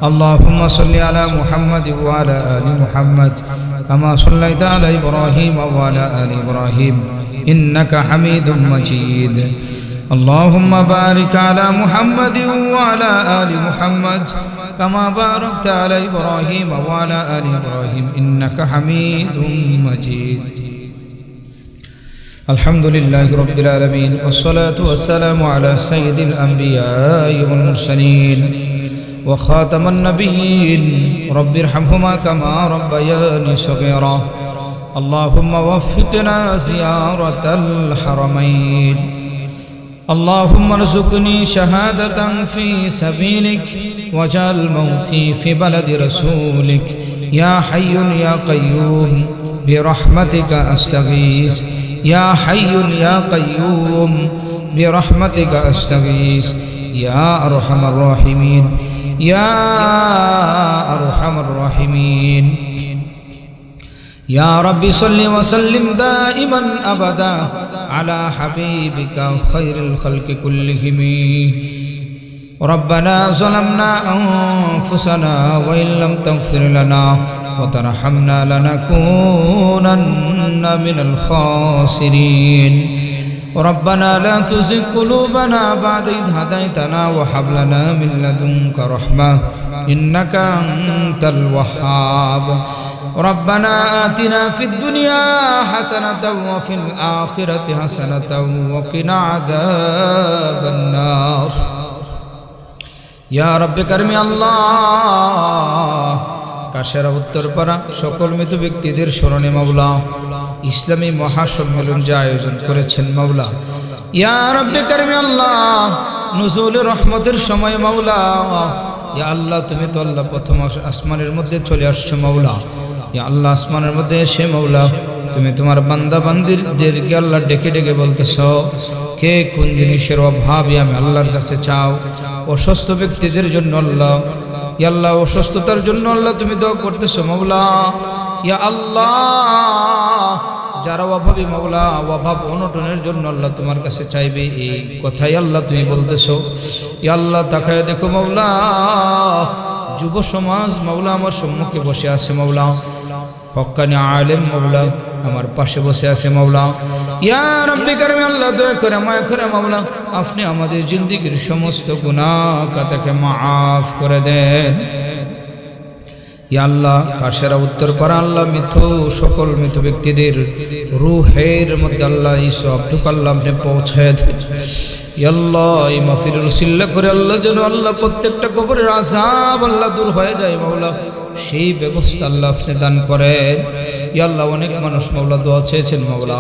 A: اللهم صل على محمد وعلى آل محمد كما صليت على إبراهيم وعلى آل إبراهيم إنك حميد مجيد اللهم بارك على محمد وعلى آل محمد كما باركت على إبراهيم وعلى آل إبراهيم إنك حميد مجيد الحمد لله رب العالمين والصلاة والسلام على سيد الأنبياء والمرسلين وخاتم النبيين رب ارحمهما كما ربياني صغيرا اللهم وفقنا زيارة الحرمين اللهم ارزقني شهادة في سبيلك واجعل موتي في بلد رسولك يا حي يا قيوم برحمتك أستغيث يا حي يا قيوم برحمتك أستغيث يا أرحم الراحمين يا أرحم الراحمين يا رب صل وسلم دائما أبدا على حبيبك خير الخلق كلهم ربنا ظلمنا أنفسنا وإن لم تغفر لنا وترحمنا لنكونن من الخاسرين ربنا لا تزغ قلوبنا بعد إذ هديتنا وهب لنا من لدنك رحمة إنك أنت الوهاب ربنا آتنا في الدنيا حسنة وفي الآخرة حسنة وقنا عذاب النار يا رب كرم الله কাশেরা উত্তরপাড়া সকল মৃত ব্যক্তিদের স্মরণে মাওলা ইসলামী মহাসম্মেলন যে আয়োজন করেছেন মাওলা ইয়া রব্বে কারিম আল্লাহ নুজুলের রহমতের সময় মাওলা ইয়া আল্লাহ তুমি তো আল্লাহ প্রথম আসমানের মধ্যে চলে আসছো মাওলা ইয়া আল্লাহ আসমানের মধ্যে এসে মাওলা তুমি তোমার বান্দা বান্দিদেরকে আল্লাহ ডেকে ডেকে বলতেছো কে কোন জিনিসের অভাবই আমি আল্লাহর কাছে চাও অসুস্থ ব্যক্তিদের জন্য আল্লাহ ইয়া আল্লাহ অসুস্থতার জন্য আল্লাহ তুমি দোয়া করতেছো মাওলা ইয়া আল্লাহ যারা অভাবী মাওলা অভাব অনটনের জন্য আল্লাহ তোমার কাছে চাইবে এই কথাই আল্লাহ তুমি বলতেছো ইয়া আল্লাহ তাকায় দেখো মাওলা যুব সমাজ মাওলা আমার সম্মুখে বসে আছে মাওলা হক্কানি আলেম মাওলা আমার পাশে বসে আছে মাওলা। ইয়া রাব্বি কারীম, আল্লাহ দয়া করে মায়া করে মাওলা আপনি আমাদের জিন্দেগীর সমস্ত গুনাহ খাতাকে মাফ করে দেন। ইয়া আল্লাহ কাশেরা উত্তরপাড়া আল্লাহ সকল মৃত ব্যক্তিদের রূহের মধ্যে আল্লাহ এই সবটুকু আল্লাহ আপনি পৌঁছায় দেন। ইয়া আল্লাহ এই মাহফিলের উসিলা করে আল্লাহ যেন আল্লাহ প্রত্যেকটা কবরের আযাব আল্লাহ দূর হয়ে যায় মাওলা, সেই ব্যবস্থা আল্লাহ আপনি দান করেন। ইয়া আল্লাহ অনেক মানুষ মাওলা দোয়া চেয়েছেন মাওলা,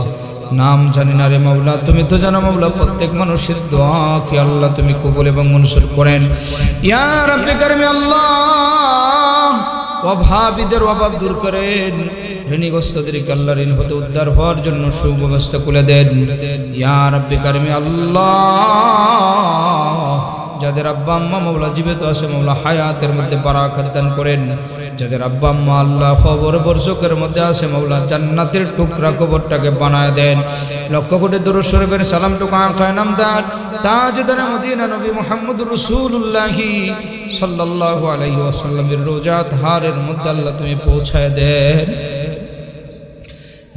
A: নাম জানি না রে মাওলা, তুমি তো জানো মাওলা প্রত্যেক মানুষের দোয়া কি আল্লাহ তুমি কবুল এবং মনসুর করেন। ইয়া রাব্বি কারীম আল্লাহ অভাবীদের অভাব দূর করেন, ঋণগ্রস্তদেরকে আল্লাহ ঋণ হতে উদ্ধার হওয়ার জন্য সুব্যবস্থা করে দেন। ইয়া রাব্বি কারীম আল্লাহ যাদের আব্বা আম্মা মাওলা জীবিত আছে মাওলা হায়াতের মধ্যে বারাকাত দান করেন, যাদের আব্বা আম্মা আল্লাহ কবর বরজকের মধ্যে আছে মাওলা জান্নাতের টুকরা কবরটাকে বানায় দেন। লক্ষ কোটি দরুদ শরীফের সালাম টুকু আকায়ে নামদার তাজদার মদিনা নবী মুহাম্মদুর রাসূলুল্লাহ সাল্লাল্লাহু আলাইহি ওয়াসাল্লামের রোজা তাহারের মধ্যে আল্লাহ তুমি পৌঁছায় দেন।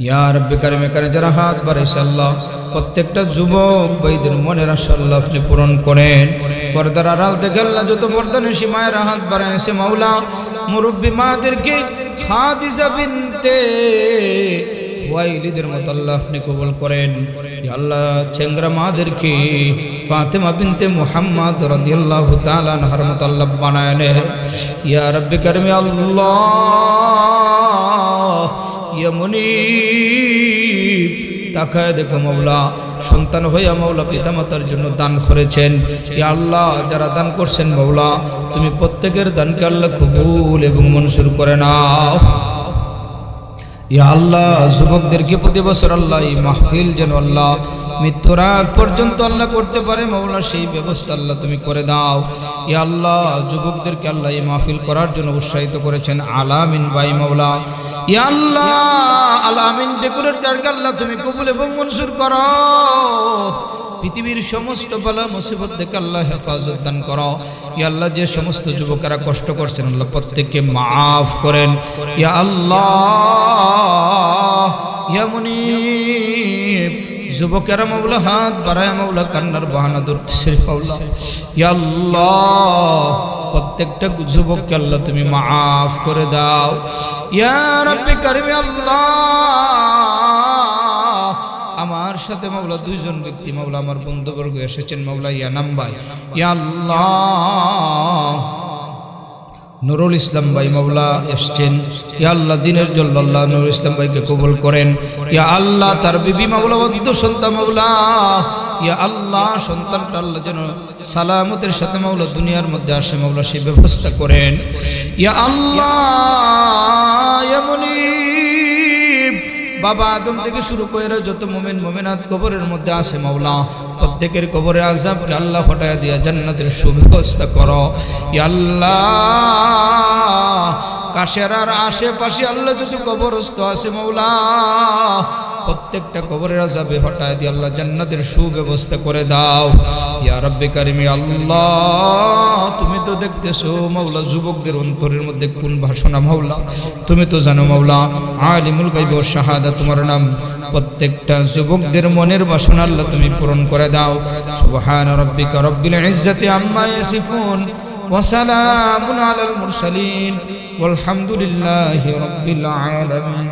A: ইয়া রাব্বি কারীম এখানে যারা হাত বাড়াইছে আল্লাহ প্রত্যেকটা যুবক ভাইদের মনের আশা আল্লাহ আপনি পূরণ করেন। পর্দার আড়াল থেকে আল্লাহ যত পর্দানিশী মায়েরা হাত বাড়াইছে মাওলা মুরব্বী মাদেরকে খাদিজা বিনতে খুয়াইলিদের মতো আল্লাহ আপনি কবুল করেন। ইয়া আল্লাহ চেংরা মাদেরকে ফাতেমা বিনতে মুহাম্মদ রাদিয়াল্লাহু তাআলা আনহার মতো আল্লাহ বানায় নেন। ইয়া রাব্বি কারীম আল্লাহ ইয়া মুনীব তাকায় দেখো মাওলা সন্তান হইয়া মাওলা পিতামাতার জন্য দান করেছেন। ইয়া আল্লাহ যারা দান করছেন মাওলা তুমি প্রত্যেকের দানকে আল্লাহ কবুল এবং মনসুর করে নাও। ইয়া আল্লাহ যুবকদেরকে প্রতি বছর আল্লাহ এই মাহফিল যেন আল্লাহ মৃত্যুর আগ পর্যন্ত আল্লাহ করতে পারে মাওলা সেই ব্যবস্থা আল্লাহ তুমি করে দাও। ইয়া আল্লাহ যুবকদেরকে আল্লাহ এই মাহফিল করার জন্য উৎসাহিত করেছেন আলামিন ভাই মাওলা। ইয়া আল্লাহ আলামিন ডেকোরেটরকে আল্লাহ তুমি কবুল এবং মনসুর করো, পৃথিবীর সমস্ত বালা মুসিবত থেকে আল্লাহ হেফাজত দান করো। ইয়া আল্লাহ যে সমস্ত যুবকেরা কষ্ট করছেন আল্লাহ প্রত্যেককে মাফ করেন। ইয়া আল্লাহ ইয়া মুনীব যুবকেরা মাওলা হাত বাড়ায় মাওলা কান্নার বাহানা ধরতেছে মাওলা। ইয়া আল্লাহ প্রত্যেকটা যুবককে আল্লাহ তুমি মাফ করে দাও। ইয়া রাব্বি কারীম আল্লাহ আমার সাথে মাওলা দুইজন ব্যক্তি মাওলা আমার বন্ধুবর্গ এসেছেন মাওলা ইয়ানাম ভাই। ইয়া আল্লাহ নুরুল ইসলাম ভাই মাওলা এসেছেন। ইয়া আল্লাহ দিনের জন্য আল্লাহ নুরুল ইসলাম ভাইকে কবুল করেন। ইয়া আল্লাহ তার বিবি মাওলা বদ্ধ সন্তান মাওলা ইয়া আল্লাহ সন্তানটা আল্লাহ যেন সালামতের সাথে মাওলা দুনিয়ার মধ্যে আসে মাওলা সেই ব্যবস্থা করেন। ইয়া আল্লাহ ইয়া মুনীব বাবা আদম থেকে শুরু করে যত মুমিন মুমিনাত কবরের মধ্যে আছে মাওলা প্রত্যেকের কবরে আযাবকে আল্লাহ হটায়া দিয়া জান্নাতের সুব্যবস্থা করো। ইয়া আল্লাহ কাশেরার আশেপাশে আল্লাহ যত কবরস্থ আছে মাওলা প্রত্যেকটা কবরের আযাবে হটায়া দিয়া আল্লাহ জান্নাতের সুব্যবস্থা করে দাও। ইয়া রাব্বি কারীম আল্লাহ তুমি তো দেখতেছো মাওলা যুবকদের অন্তরের মধ্যে কোন ভাষণা মাওলা তুমি তো জানো মাওলা আলিমুল গায়ব ওয়াশ শাহাদা তোমার নাম প্রত্যেকটা যুবকদের মনের বাসনা আল্লাহ তুমি পূরণ করে দাও। সুবহান রাব্বিকা রাব্বিল ইজ্জাতি আম্মা ইয়াসিফুন ওয়া সালামুন আলাল মুরসালিন ওয়ালহামদুলিল্লাহি রাব্বিল আলামিন।